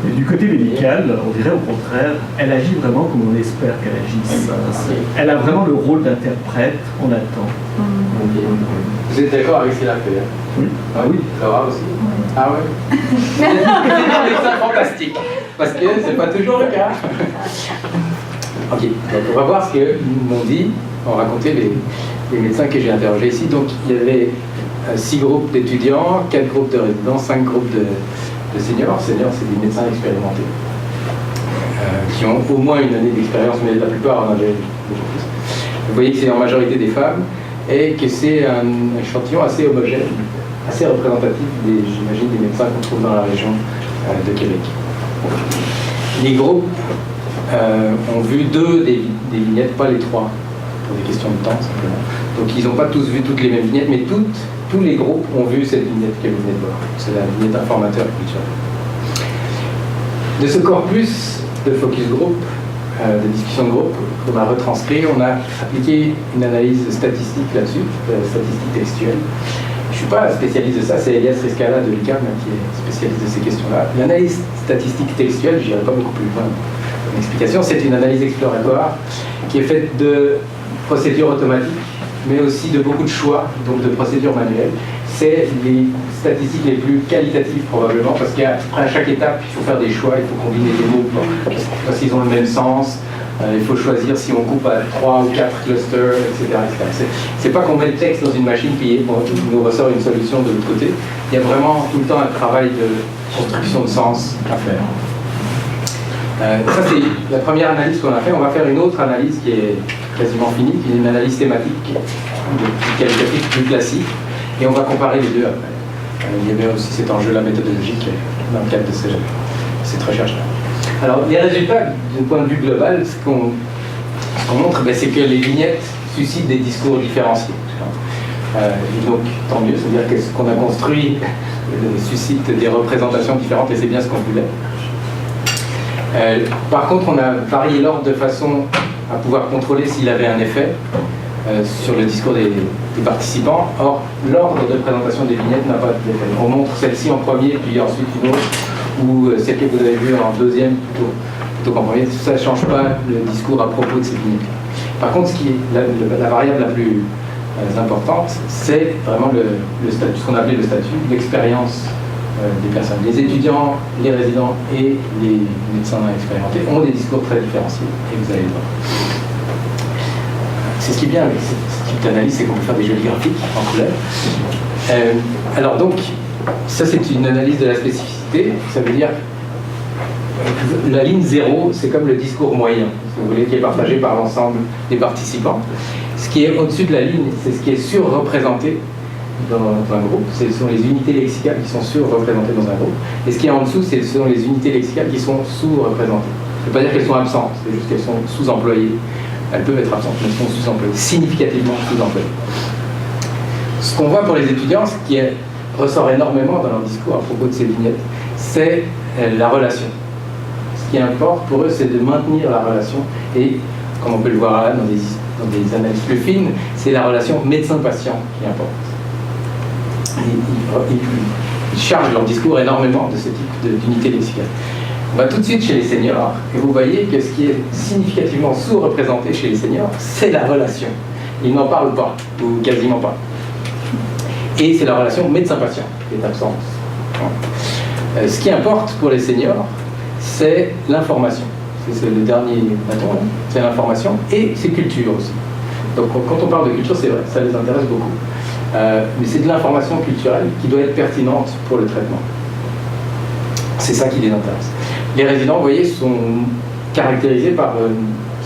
Et du côté médical, on dirait au contraire, elle agit vraiment comme on espère qu'elle agisse. Elle a vraiment le rôle d'interprète, on attend. Vous êtes d'accord avec ce qu'il a fait? Oui. Ah oui, Laura aussi? Ah ouais. C'est un médecin fantastique, parce que c'est pas toujours le cas. Ok, donc on va voir ce qu'ils m'ont dit, on racontait les médecins que j'ai interrogés ici. Donc il y avait 6 groupes d'étudiants, 4 groupes de résidents, 5 groupes de seniors. Seniors, c'est des médecins expérimentés qui ont au moins une année d'expérience, mais la plupart en avaient beaucoup plus. Vous voyez que c'est en majorité des femmes et que c'est un échantillon assez homogène, assez représentatif, j'imagine, des médecins qu'on trouve dans la région de Québec. Les groupes ont vu 2 des vignettes, pas les 3, pour des questions de temps simplement. Donc ils n'ont pas tous vu toutes les mêmes vignettes, mais tous les groupes ont vu cette vignette que vous venez de voir. C'est la vignette informateur culturel. De ce corpus de focus group, de discussion de groupe qu'on a retranscrit, on a appliqué une analyse statistique là-dessus, statistique textuelle. Je ne suis pas spécialiste de ça, c'est Elias Riscala de l'UQAM qui est spécialiste de ces questions-là. L'analyse statistique textuelle, je n'irai pas beaucoup plus loin comme explication, c'est une analyse exploratoire qui est faite de procédures automatiques, mais aussi de beaucoup de choix, donc de procédures manuelles. C'est les statistiques les plus qualitatives probablement, parce qu'à chaque étape, il faut faire des choix, il faut combiner des mots parce qu'ils ont le même sens. Il faut choisir si on coupe à 3 ou 4 clusters, etc. C'est pas qu'on met le texte dans une machine puis on nous ressort une solution de l'autre côté. Il y a vraiment tout le temps un travail de construction de sens à faire. Ça, c'est la première analyse qu'on a fait. On va faire une autre analyse qui est quasiment finie, qui est une analyse thématique, de qualitatif plus classique, et on va comparer les deux après. Il y avait aussi cet enjeu-là méthodologique dans le cadre de cette recherche-là. Alors, les résultats, d'un point de vue global, ce qu'on montre, c'est que les vignettes suscitent des discours différenciés. Et donc, tant mieux, c'est-à-dire que ce qu'on a construit suscite des représentations différentes, et c'est bien ce qu'on voulait. Par contre, on a varié l'ordre de façon à pouvoir contrôler s'il avait un effet sur le discours des participants. Or, l'ordre de présentation des vignettes n'a pas d'effet. On montre celle-ci en premier, puis ensuite une autre, ou celle que vous avez vue en deuxième plutôt qu'en premier. Ça ne change pas le discours à propos de ces vignettes. Par contre, ce qui est la variable la plus importante, c'est vraiment le statut, ce qu'on appelait le statut, l'expérience des personnes. Les étudiants, les résidents et les médecins expérimentés ont des discours très différenciés, et vous allez le voir. C'est ce qui est bien avec ce type d'analyse, c'est qu'on peut faire des jolis graphiques en couleur. Alors donc, ça c'est une analyse de la spécificité, ça veut dire la ligne 0, c'est comme le discours moyen, si vous voulez, qui est partagé par l'ensemble des participants. Ce qui est au-dessus de la ligne, c'est ce qui est surreprésenté dans un groupe, ce sont les unités lexicales qui sont surreprésentées dans un groupe, et ce qui est en dessous, ce sont les unités lexicales qui sont sous-représentées. Ça ne veut pas dire qu'elles sont absentes, c'est juste qu'elles sont sous-employées. Elles peuvent être absentes, mais elles sont sous-employées, significativement sous-employées. Ce qu'on voit pour les étudiants, ce qui ressort énormément dans leur discours à propos de ces vignettes, c'est la relation. Ce qui importe pour eux, c'est de maintenir la relation, et comme on peut le voir là dans des analyses plus fines, c'est la relation médecin-patient qui importe. Ils chargent leur discours énormément de ce type d'unité lexicale. On va tout de suite chez les seniors, et vous voyez que ce qui est significativement sous-représenté chez les seniors, c'est la relation. Ils n'en parlent pas, ou quasiment pas. Et c'est la relation médecin-patient qui est absente. Ce qui importe pour les seniors, c'est l'information. C'est le dernier bâton, c'est l'information, et c'est culture aussi. Donc quand on parle de culture, c'est vrai, ça les intéresse beaucoup. Mais c'est de l'information culturelle qui doit être pertinente pour le traitement. C'est ça qui les intéresse. Les résidents, vous voyez, sont caractérisés par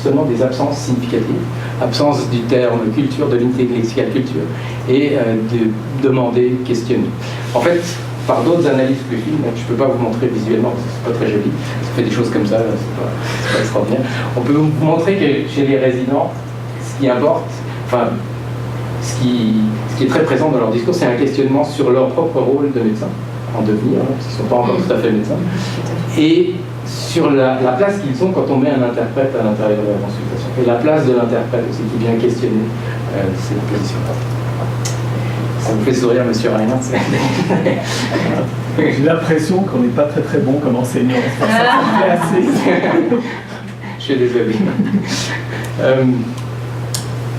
seulement des absences significatives. Absence du terme culture, de l'unité lexicale culture, et de demander, questionner. En fait, par d'autres analyses plus fines, je ne peux pas vous montrer visuellement, parce que ce n'est pas très joli, ça fait des choses comme ça, c'est pas extraordinaire. On peut vous montrer que chez les résidents, ce qui importe, enfin, ce qui est très présent dans leur discours, c'est un questionnement sur leur propre rôle de médecin, en devenir, parce qu'ils ne sont pas encore tout à fait médecins, et sur la place qu'ils ont quand on met un interprète à l'intérieur de la consultation, et la place de l'interprète aussi, qui vient questionner ces positions-là. Ça me fait sourire, monsieur Reinhardt. J'ai l'impression qu'on n'est pas très très bon comme enseignant. Ça me plaît assez. Je suis désolé.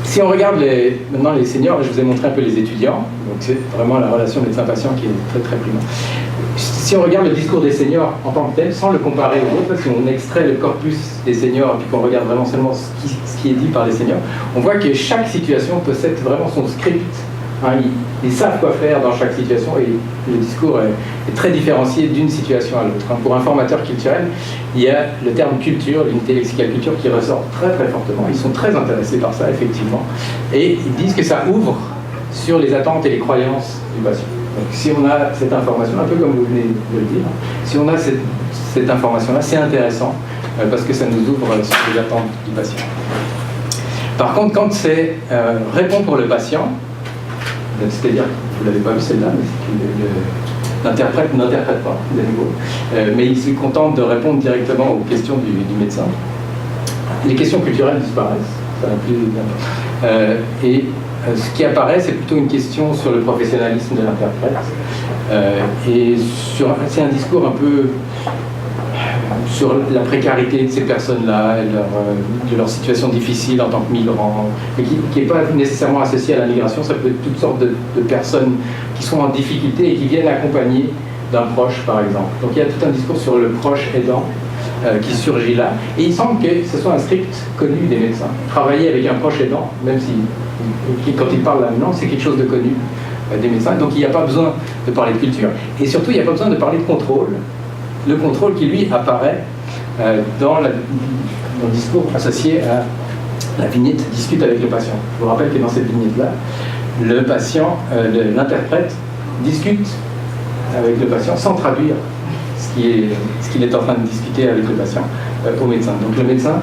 Si on regarde maintenant les seniors, je vous ai montré un peu les étudiants, donc c'est vraiment la relation médecin-patient qui est très très primante. Si on regarde le discours des seniors en tant que tel, sans le comparer aux autres, si on extrait le corpus des seniors et puis qu'on regarde vraiment seulement ce qui est dit par les seniors, on voit que chaque situation possède vraiment son script. Ils savent quoi faire dans chaque situation, et le discours est très différencié d'une situation à l'autre. Pour un formateur culturel, il y a le terme culture, l'unité lexicale culture, qui ressort très très fortement. Ils sont très intéressés par ça, effectivement, et ils disent que ça ouvre sur les attentes et les croyances du patient. Donc si on a cette information, un peu comme vous venez de le dire, si on a cette information-là, c'est intéressant, parce que ça nous ouvre sur les attentes du patient. Par contre, quand c'est répond pour le patient, c'est-à-dire, vous ne l'avez pas vu celle-là, mais l'interprète n'interprète pas, de nouveau, mais il se contente de répondre directement aux questions du médecin. Les questions culturelles disparaissent, ça n'a plus d'importance. Et ce qui apparaît, c'est plutôt une question sur le professionnalisme de l'interprète. Et c'est un discours un peu sur la précarité de ces personnes-là, de leur situation difficile en tant que migrants, mais qui n'est pas nécessairement associée à la migration. Ça peut être toutes sortes de personnes qui sont en difficulté et qui viennent accompagner d'un proche, par exemple. Donc il y a tout un discours sur le proche aidant qui surgit là. Et il semble que ce soit un script connu des médecins. Travailler avec un proche aidant, même si quand ils parlent la langue, c'est quelque chose de connu des médecins. Donc il n'y a pas besoin de parler de culture. Et surtout, il n'y a pas besoin de parler de contrôle. Le contrôle qui, lui, apparaît dans le discours associé à la vignette « discute avec le patient ». Je vous rappelle que dans cette vignette-là, le patient, l'interprète, discute avec le patient sans traduire ce qu'il est en train de discuter avec le patient au médecin. Donc le médecin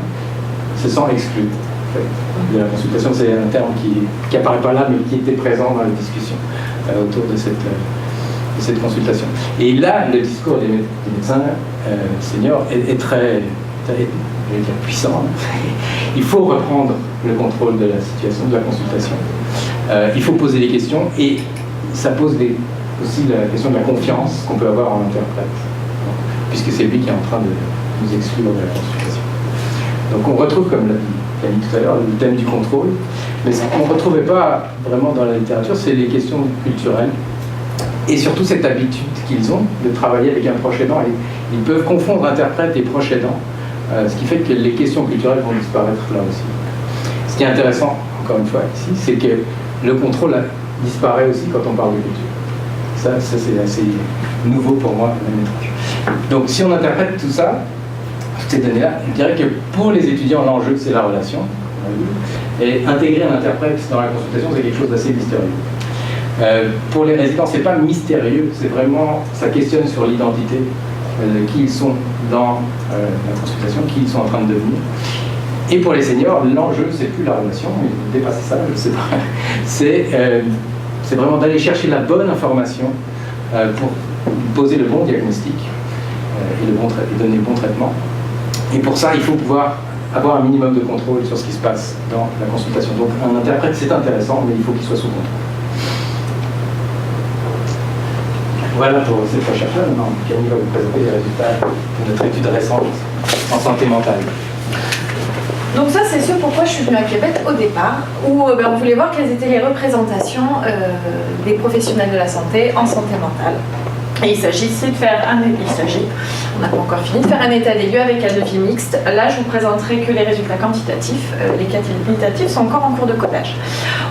se sent exclu en fait, de la consultation. C'est un terme qui apparaît pas là, mais qui était présent dans la discussion autour de cette consultation. Et là, le discours des médecins seniors est très puissant. Il faut reprendre le contrôle de la situation, de la consultation. Il faut poser des questions et ça pose aussi la question de la confiance qu'on peut avoir en interprète, puisque c'est lui qui est en train de nous exclure de la consultation. Donc on retrouve, comme l'a dit Camille tout à l'heure, le thème du contrôle, mais ce qu'on ne retrouvait pas vraiment dans la littérature, c'est les questions culturelles et surtout cette habitude qu'ils ont de travailler avec un proche aidant. Et ils peuvent confondre interprète et proche aidant, ce qui fait que les questions culturelles vont disparaître là aussi. Ce qui est intéressant, encore une fois, ici, c'est que le contrôle disparaît aussi quand on parle de culture. Ça c'est assez nouveau pour moi, même étrange. Donc si on interprète tout ça, toutes ces données-là, je dirais que pour les étudiants, l'enjeu, c'est la relation. Et intégrer un interprète dans la consultation, c'est quelque chose d'assez mystérieux. Pour les résidents, c'est pas mystérieux, c'est vraiment, ça questionne sur l'identité, qui ils sont dans la consultation, qui ils sont en train de devenir. Et pour les seniors, l'enjeu, c'est plus la relation, mais dépasser ça, je sais pas. C'est vraiment d'aller chercher la bonne information pour poser le bon diagnostic et donner le bon traitement. Et pour ça, il faut pouvoir avoir un minimum de contrôle sur ce qui se passe dans la consultation. Donc un interprète, c'est intéressant, mais il faut qu'il soit sous contrôle. Voilà pour cette recherche-là. Maintenant, Camille va vous présenter les résultats de notre étude récente en santé mentale. Donc ça, c'est ce pourquoi je suis venue à Québec au départ, où on voulait voir quelles étaient les représentations des professionnels de la santé en santé mentale. Et il s'agissait de faire on n'a pas encore fini, de faire un état des lieux avec un devis mixte. Là, je vous présenterai que les résultats quantitatifs. Les qualitatifs sont encore en cours de codage.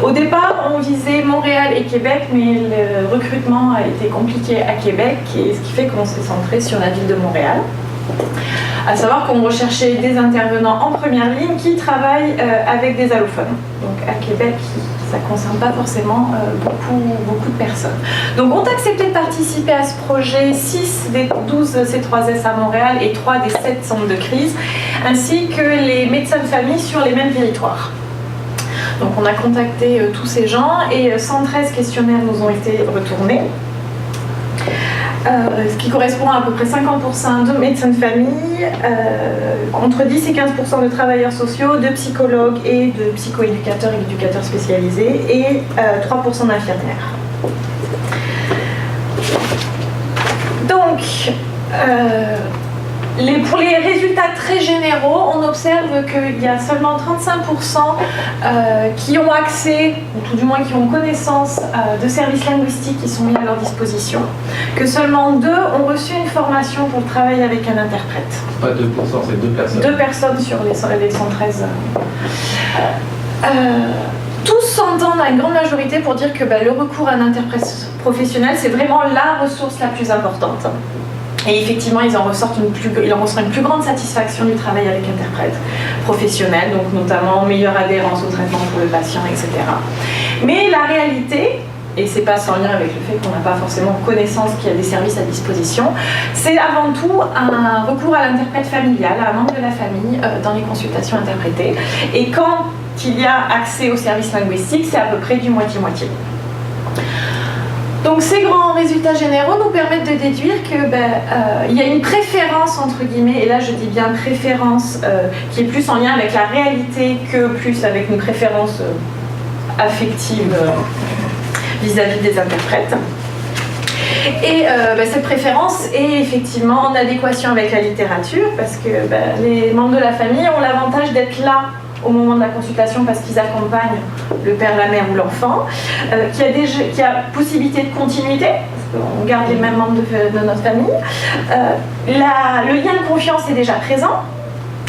Au départ, on visait Montréal et Québec, mais le recrutement a été compliqué à Québec, et ce qui fait qu'on s'est centré sur la ville de Montréal. À savoir qu'on recherchait des intervenants en première ligne qui travaillent avec des allophones. Donc à Québec, ça ne concerne pas forcément beaucoup de personnes. Donc ont accepté de participer à ce projet 6 des 12 C3S à Montréal et 3 des 7 centres de crise, ainsi que les médecins de famille sur les mêmes territoires. Donc on a contacté tous ces gens et 113 questionnaires nous ont été retournés. Ce qui correspond à peu près 50% de médecins de famille, entre 10 et 15% de travailleurs sociaux, de psychologues et de psychoéducateurs et éducateurs spécialisés, et 3% d'infirmières. Donc, pour les résultats très généraux, on observe qu'il y a seulement 35% qui ont accès, ou tout du moins qui ont connaissance de services linguistiques qui sont mis à leur disposition, que seulement 2 ont reçu une formation pour travailler avec un interprète. Pas 2%, c'est 2 personnes. 2 personnes sur les 113. Tous s'entendent à une grande majorité pour dire que le recours à un interprète professionnel, c'est vraiment la ressource la plus importante. Et effectivement, il en ressort une plus grande satisfaction du travail avec interprète professionnel, donc notamment meilleure adhérence au traitement pour le patient, etc. Mais la réalité, et c'est pas sans lien avec le fait qu'on n'a pas forcément connaissance qu'il y a des services à disposition, c'est avant tout un recours à l'interprète familial, à un membre de la famille dans les consultations interprétées. Et quand il y a accès aux services linguistiques, c'est à peu près du moitié-moitié. Donc ces grands résultats généraux nous permettent de déduire qu'il y a une préférence, entre guillemets, et là je dis bien préférence, qui est plus en lien avec la réalité que plus avec une préférence affective vis-à-vis des interprètes. Et cette préférence est effectivement en adéquation avec la littérature, parce que les membres de la famille ont l'avantage d'être là au moment de la consultation parce qu'ils accompagnent le père, la mère ou l'enfant, qu'il y a possibilité de continuité, parce qu'on garde les mêmes membres de notre famille, le lien de confiance est déjà présent,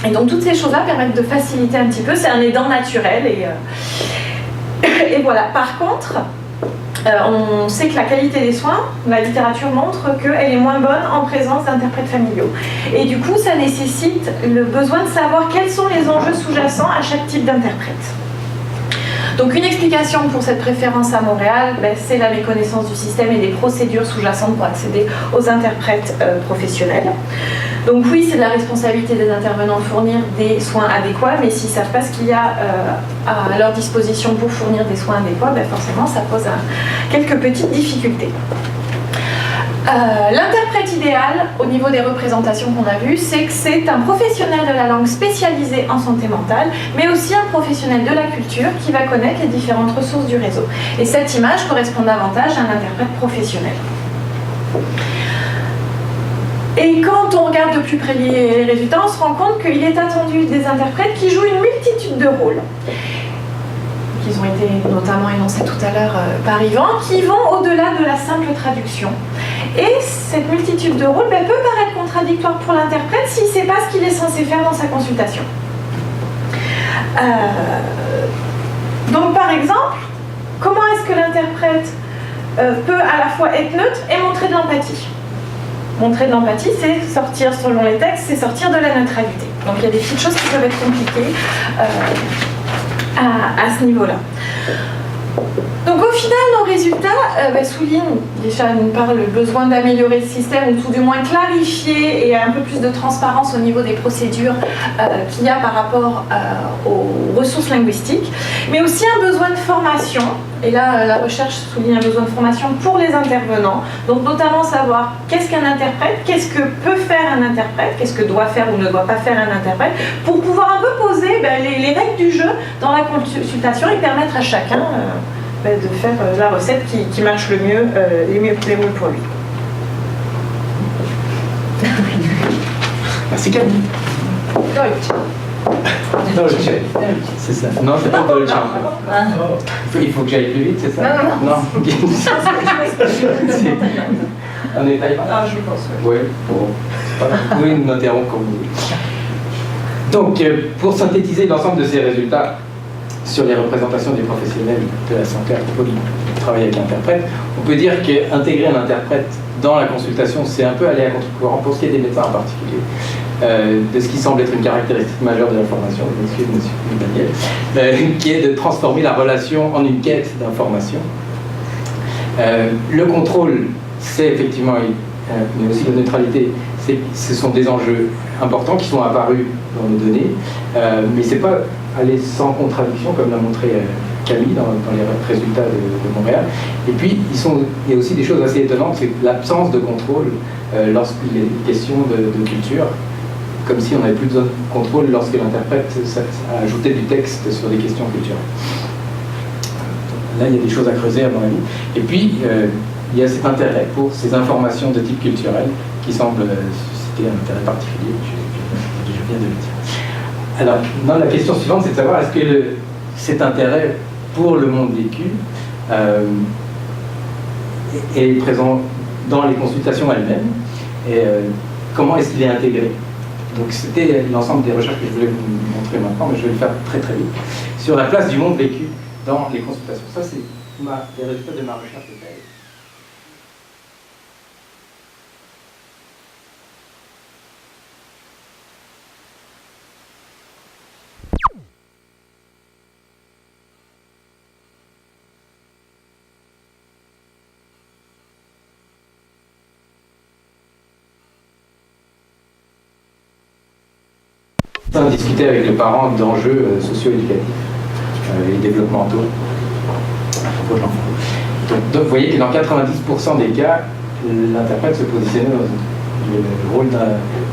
et donc toutes ces choses-là permettent de faciliter un petit peu, c'est un aidant naturel, et voilà. Par contre, on sait que la qualité des soins, la littérature montre qu'elle est moins bonne en présence d'interprètes familiaux. Et du coup, ça nécessite le besoin de savoir quels sont les enjeux sous-jacents à chaque type d'interprète. Donc une explication pour cette préférence à Montréal, c'est la méconnaissance du système et des procédures sous-jacentes pour accéder aux interprètes professionnels. Donc oui, c'est de la responsabilité des intervenants de fournir des soins adéquats, mais s'ils ne savent pas ce qu'il y a à leur disposition pour fournir des soins adéquats, forcément ça pose quelques petites difficultés. L'interprète idéal, au niveau des représentations qu'on a vues, c'est que c'est un professionnel de la langue spécialisé en santé mentale, mais aussi un professionnel de la culture qui va connaître les différentes ressources du réseau. Et cette image correspond davantage à un interprète professionnel. Et quand on regarde de plus près les résultats, on se rend compte qu'il est attendu des interprètes qui jouent une multitude de rôles, qui ont été notamment énoncés tout à l'heure par Yvan, qui vont au-delà de la simple traduction. Et cette multitude de rôles peut paraître contradictoire pour l'interprète s'il ne sait pas ce qu'il est censé faire dans sa consultation. Donc par exemple, comment est-ce que l'interprète peut à la fois être neutre et montrer de l'empathie? Montrer de l'empathie, c'est sortir, selon les textes, c'est sortir de la neutralité. Donc il y a des petites choses qui peuvent être compliquées à ce niveau-là. Donc au final, nos résultats soulignent déjà d'une part le besoin d'améliorer le système ou tout du moins clarifier et un peu plus de transparence au niveau des procédures qu'il y a par rapport aux ressources linguistiques, mais aussi un besoin de formation. Et là, la recherche souligne un besoin de formation pour les intervenants, donc notamment savoir qu'est-ce qu'un interprète, qu'est-ce que peut faire un interprète, qu'est-ce que doit faire ou ne doit pas faire un interprète, pour pouvoir un peu poser les règles du jeu dans la consultation et permettre à chacun de faire la recette qui marche le mieux, les mieux pour lui. Merci Camille. Dolce. C'est ça. Non, c'est pas Dolce. Il faut que j'aille plus vite, c'est ça? Non. On est taille. Ah, je pense. Oui, bon. Vous pouvez nous interrompre comme vous voulez. Donc, pour synthétiser l'ensemble de ces résultats sur les représentations des professionnels de la santé à propos du travail avec l'interprète, on peut dire qu'intégrer un interprète dans la consultation, c'est un peu aller à contre-courant pour ce qui est des médecins en particulier, de ce qui semble être une caractéristique majeure de la formation, excusez monsieur Daniel, qui est de transformer la relation en une quête d'information. Le contrôle, c'est effectivement, mais aussi la neutralité, ce sont des enjeux importants qui sont apparus dans nos données, mais c'est pas aller sans contradiction, comme l'a montré Camille dans les résultats de Montréal. Et puis, il y a aussi des choses assez étonnantes, c'est l'absence de contrôle lorsqu'il est question de culture, comme si on n'avait plus besoin de contrôle lorsque l'interprète a ajouté du texte sur des questions culturelles. Là, il y a des choses à creuser à mon avis. Et puis, il y a cet intérêt pour ces informations de type culturel qui semblent susciter un intérêt particulier, je viens de le dire. Alors, non, la question suivante, c'est de savoir est-ce que cet intérêt pour le monde vécu est présent dans les consultations elles-mêmes et comment est-ce qu'il est intégré. Donc c'était l'ensemble des recherches que je voulais vous montrer maintenant, mais je vais le faire très très vite, sur la place du monde vécu dans les consultations. Ça, c'est les résultats de ma recherche de thèse. On discutait avec les parents d'enjeux socio-éducatifs et développementaux à propos de l'enfant. Donc vous voyez que dans 90% des cas, l'interprète se positionnait dans le rôle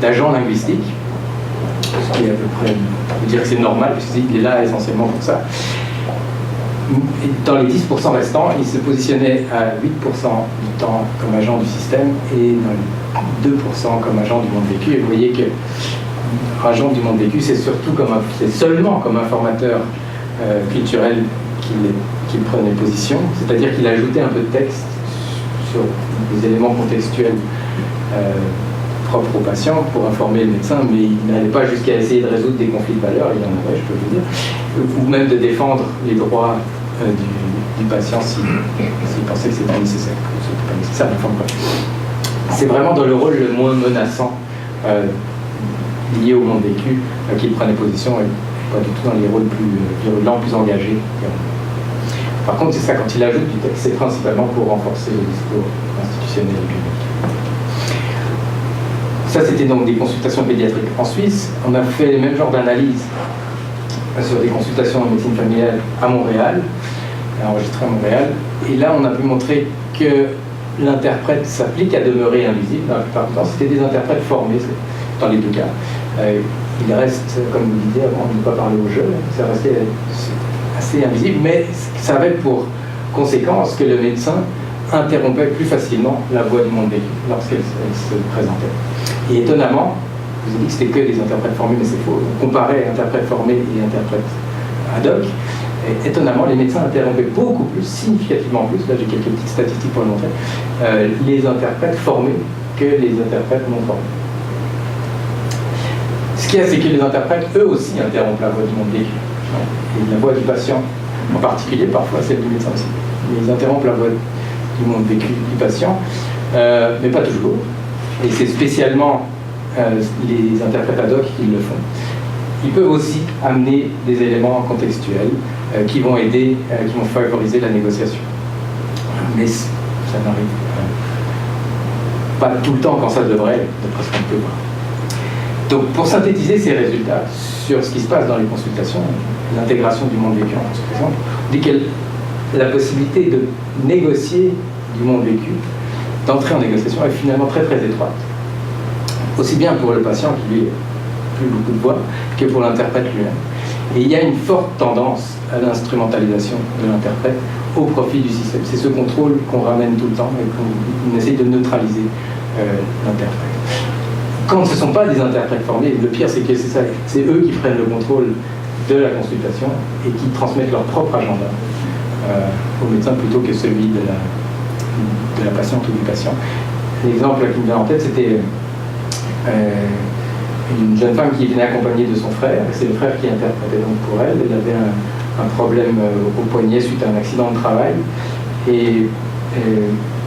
d'agent linguistique, ce qui est à peu près, on peut dire que c'est normal, puisqu'il est là essentiellement pour ça. Et dans les 10% restants, il se positionnait à 8% du temps comme agent du système et dans les 2% comme agent du monde vécu. Et vous voyez que agent du monde vécu, c'est seulement comme informateur culturel qu'il prenait position, c'est-à-dire qu'il ajoutait un peu de texte sur des éléments contextuels propres aux patients pour informer le médecin, mais il n'allait pas jusqu'à essayer de résoudre des conflits de valeurs, il y en avait, je peux vous dire, ou même de défendre les droits du patient s'il pensait que c'était nécessaire. C'était pas nécessaire, mais enfin bref. C'est vraiment dans le rôle le moins menaçant lié au monde vécu qu'il prenait position et pas du tout dans les rôles plus virulents, plus engagés. Par contre, c'est ça, quand il ajoute du texte, c'est principalement pour renforcer le discours institutionnel et public. Ça, c'était donc des consultations pédiatriques. En Suisse, on a fait le même genre d'analyse sur des consultations en médecine familiale à Montréal, enregistrées à Montréal. Et là, on a pu montrer que l'interprète s'applique à demeurer invisible. Dans la plupart du temps, c'était des interprètes formés, dans les deux cas. Il reste, comme vous disiez avant, de ne pas parler au jeu, ça restait assez invisible, mais ça avait pour conséquence que le médecin interrompait plus facilement la voix du monde vécu lorsqu'elle se présentait. Et étonnamment, je vous ai dit que c'était que des interprètes formés, mais c'est faux. On comparait interprètes formés et interprètes ad hoc. Et étonnamment, les médecins interrompaient beaucoup plus, significativement plus, là j'ai quelques petites statistiques pour le montrer, les interprètes formés que les interprètes non formés. Ce qu'il y a, c'est que les interprètes, eux aussi, interrompent la voix du monde vécu. Et la voix du patient, en particulier, parfois celle du médecin aussi. Ils interrompent la voix du monde vécu du patient, mais pas toujours. Et c'est spécialement les interprètes ad hoc qui le font. Ils peuvent aussi amener des éléments contextuels qui vont aider, qui vont favoriser la négociation. Mais ça n'arrive pas tout le temps quand ça devrait, d'après ce qu'on peut voir. Donc, pour synthétiser ces résultats sur ce qui se passe dans les consultations, l'intégration du monde vécu en consultation, on dit que la possibilité de négocier du monde vécu, d'entrer en négociation, est finalement très très étroite. Aussi bien pour le patient qui lui plus beaucoup de voix que pour l'interprète lui-même. Et il y a une forte tendance à l'instrumentalisation de l'interprète au profit du système. C'est ce contrôle qu'on ramène tout le temps et qu'on essaye de neutraliser l'interprète. Quand ce ne sont pas des interprètes formés, le pire c'est que c'est ça, c'est eux qui prennent le contrôle de la consultation et qui transmettent leur propre agenda au médecin plutôt que celui de la patiente ou du patient. L'exemple qui me vient en tête, c'était une jeune femme qui venait accompagnée de son frère, et c'est le frère qui interprétait donc pour elle. Elle avait un problème au poignet suite à un accident de travail, et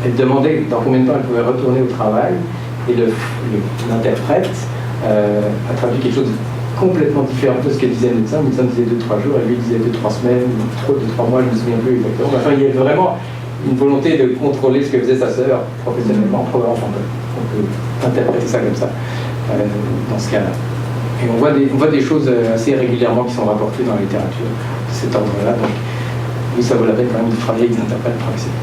elle demandait dans combien de temps elle pouvait retourner au travail, et l'interprète a traduit quelque chose de complètement différent de ce que disait le médecin. Le médecin disait 2-3 jours, et lui disait 2-3 semaines, 2-3 mois, je ne me souviens plus exactement. Enfin, il y avait vraiment une volonté de contrôler ce que faisait sa sœur professionnellement. Enfin, on peut interpréter ça comme ça. Dans ce cas-là. Et on voit des choses assez régulièrement qui sont rapportées dans la littérature de cet ordre-là. Donc, oui, ça vaut la peine quand même de travailler avec des interprètes professionnels.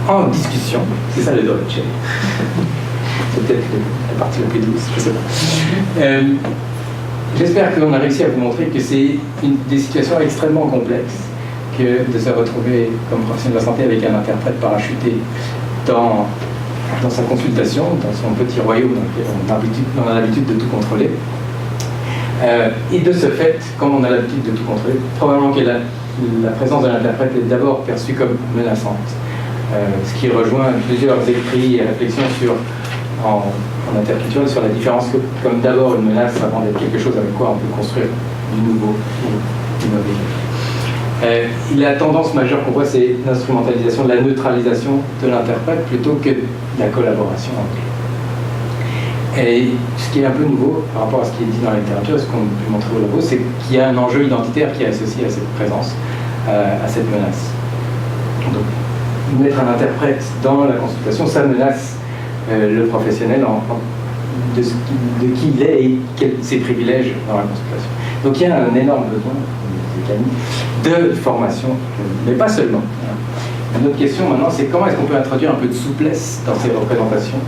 En discussion, c'est ça le Deutsche. C'est peut-être la partie la plus douce, je ne sais pas. J'espère qu'on a réussi à vous montrer que c'est des situations extrêmement complexes que de se retrouver comme professionnel de la santé avec un interprète parachuté dans sa consultation, dans son petit royaume dans lequel on a l'habitude de tout contrôler. Et de ce fait, comme on a l'habitude de tout contrôler, probablement que la présence de l'interprète est d'abord perçue comme menaçante. Ce qui rejoint plusieurs écrits et réflexions en interculturel sur la différence comme d'abord une menace avant d'être quelque chose avec quoi on peut construire du nouveau, du mauvais. La tendance majeure qu'on voit, c'est l'instrumentalisation, la neutralisation de l'interprète plutôt que la collaboration entre eux. Et ce qui est un peu nouveau par rapport à ce qui est dit dans la littérature, ce qu'on peut montrer au labo, c'est qu'il y a un enjeu identitaire qui est associé à cette présence, à cette menace. Donc, mettre un interprète dans la consultation, ça menace le professionnel de qui il est et ses privilèges dans la consultation. Donc il y a un énorme besoin de formation, mais pas seulement. Une autre question maintenant, c'est comment est-ce qu'on peut introduire un peu de souplesse dans ces représentations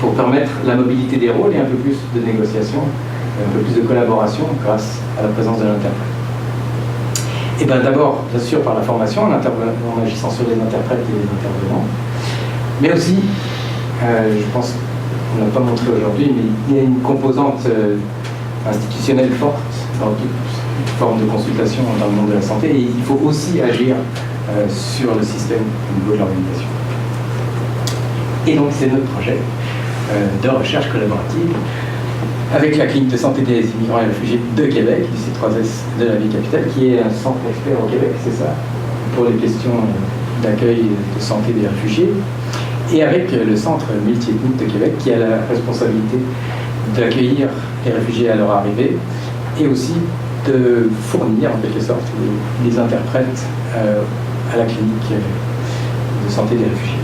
pour permettre la mobilité des rôles et un peu plus de négociation, un peu plus de collaboration grâce à la présence de l'interprète. Et bien d'abord, bien sûr, par la formation, en agissant sur les interprètes et les intervenants, mais aussi, je pense qu'on n'a pas montré aujourd'hui, mais il y a une composante institutionnelle forte dans toute forme de consultation dans le monde de la santé, et il faut aussi agir sur le système au niveau de l'organisation. Et donc c'est notre projet de recherche collaborative avec la clinique de santé des immigrants et réfugiés de Québec, du C3S de la Ville-Capitale, qui est un centre expert au Québec, c'est ça, pour les questions d'accueil de santé des réfugiés, et avec le centre multiethnique de Québec, qui a la responsabilité d'accueillir les réfugiés à leur arrivée, et aussi de fournir en quelque sorte les interprètes à la clinique de santé des réfugiés.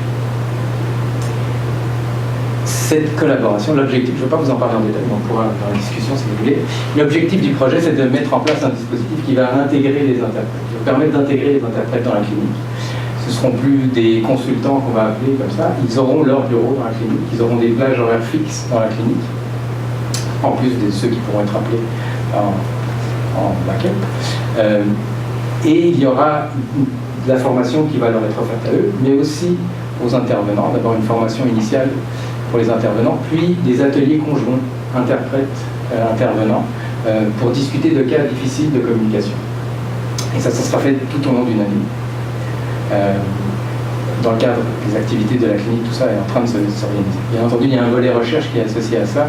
Cette collaboration, l'objectif, je ne vais pas vous en parler en détail, mais on pourra dans la discussion si vous voulez. L'objectif du projet, c'est de mettre en place un dispositif qui va intégrer les interprètes, qui va permettre d'intégrer les interprètes dans la clinique. Ce ne seront plus des consultants qu'on va appeler comme ça, ils auront leur bureau dans la clinique, ils auront des plages horaires fixes dans la clinique, en plus de ceux qui pourront être appelés en backup. Et il y aura de la formation qui va leur être offerte à eux, mais aussi aux intervenants, d'abord une formation initiale pour les intervenants, puis des ateliers conjoints, interprètes, intervenants, pour discuter de cas difficiles de communication. Et ça sera fait tout au long d'une année. Dans le cadre des activités de la clinique, tout ça est en train de s'organiser. Bien entendu, il y a un volet recherche qui est associé à ça.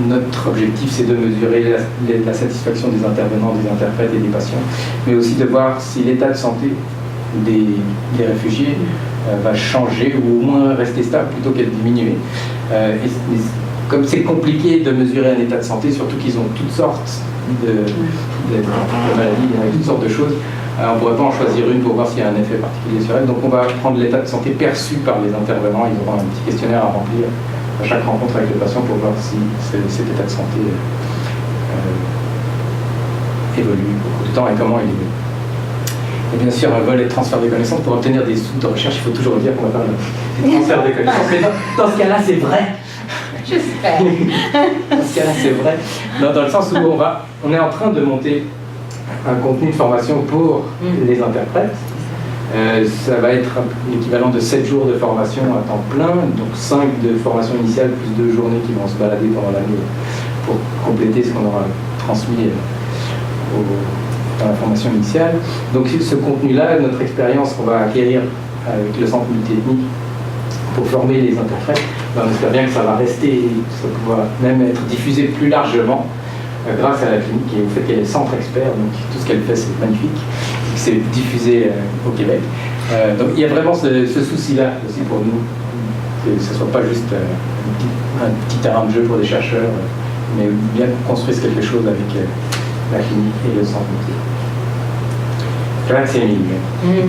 Notre objectif, c'est de mesurer la satisfaction des intervenants, des interprètes et des patients, mais aussi de voir si l'état de santé des réfugiés va changer ou au moins rester stable plutôt qu'être diminué. Comme c'est compliqué de mesurer un état de santé, surtout qu'ils ont toutes sortes de maladies, il y a toutes sortes de choses, on ne pourrait pas en choisir une pour voir s'il y a un effet particulier sur elle. Donc on va prendre l'état de santé perçu par les intervenants, ils auront un petit questionnaire à remplir à chaque rencontre avec le patient pour voir si cet état de santé évolue au cours du temps et comment il évolue. Et bien sûr, un volet de transfert des connaissances, pour obtenir des sous de recherche, il faut toujours dire qu'on va faire des transferts des connaissances. Mais dans ce cas-là, c'est vrai. J'espère. Dans ce cas-là, c'est vrai. Non, dans le sens où on est en train de monter un contenu de formation pour les interprètes. Ça va être l'équivalent de 7 jours de formation à temps plein, donc 5 de formation initiale plus 2 journées qui vont se balader pendant l'année pour compléter ce qu'on aura transmis dans la formation initiale. Donc ce contenu-là, notre expérience qu'on va acquérir avec le centre multiethnique pour former les interprètes, on espère bien que ça va rester, ça va pouvoir même être diffusé plus largement grâce à la clinique et au fait qu'elle est centre expert, donc tout ce qu'elle fait c'est magnifique, c'est diffusé au Québec. Donc il y a vraiment ce souci-là aussi pour nous, que ce ne soit pas juste un petit terrain de jeu pour des chercheurs, mais bien qu'on construise quelque chose avec la clinique et le centre multiethnique. Grazie mille.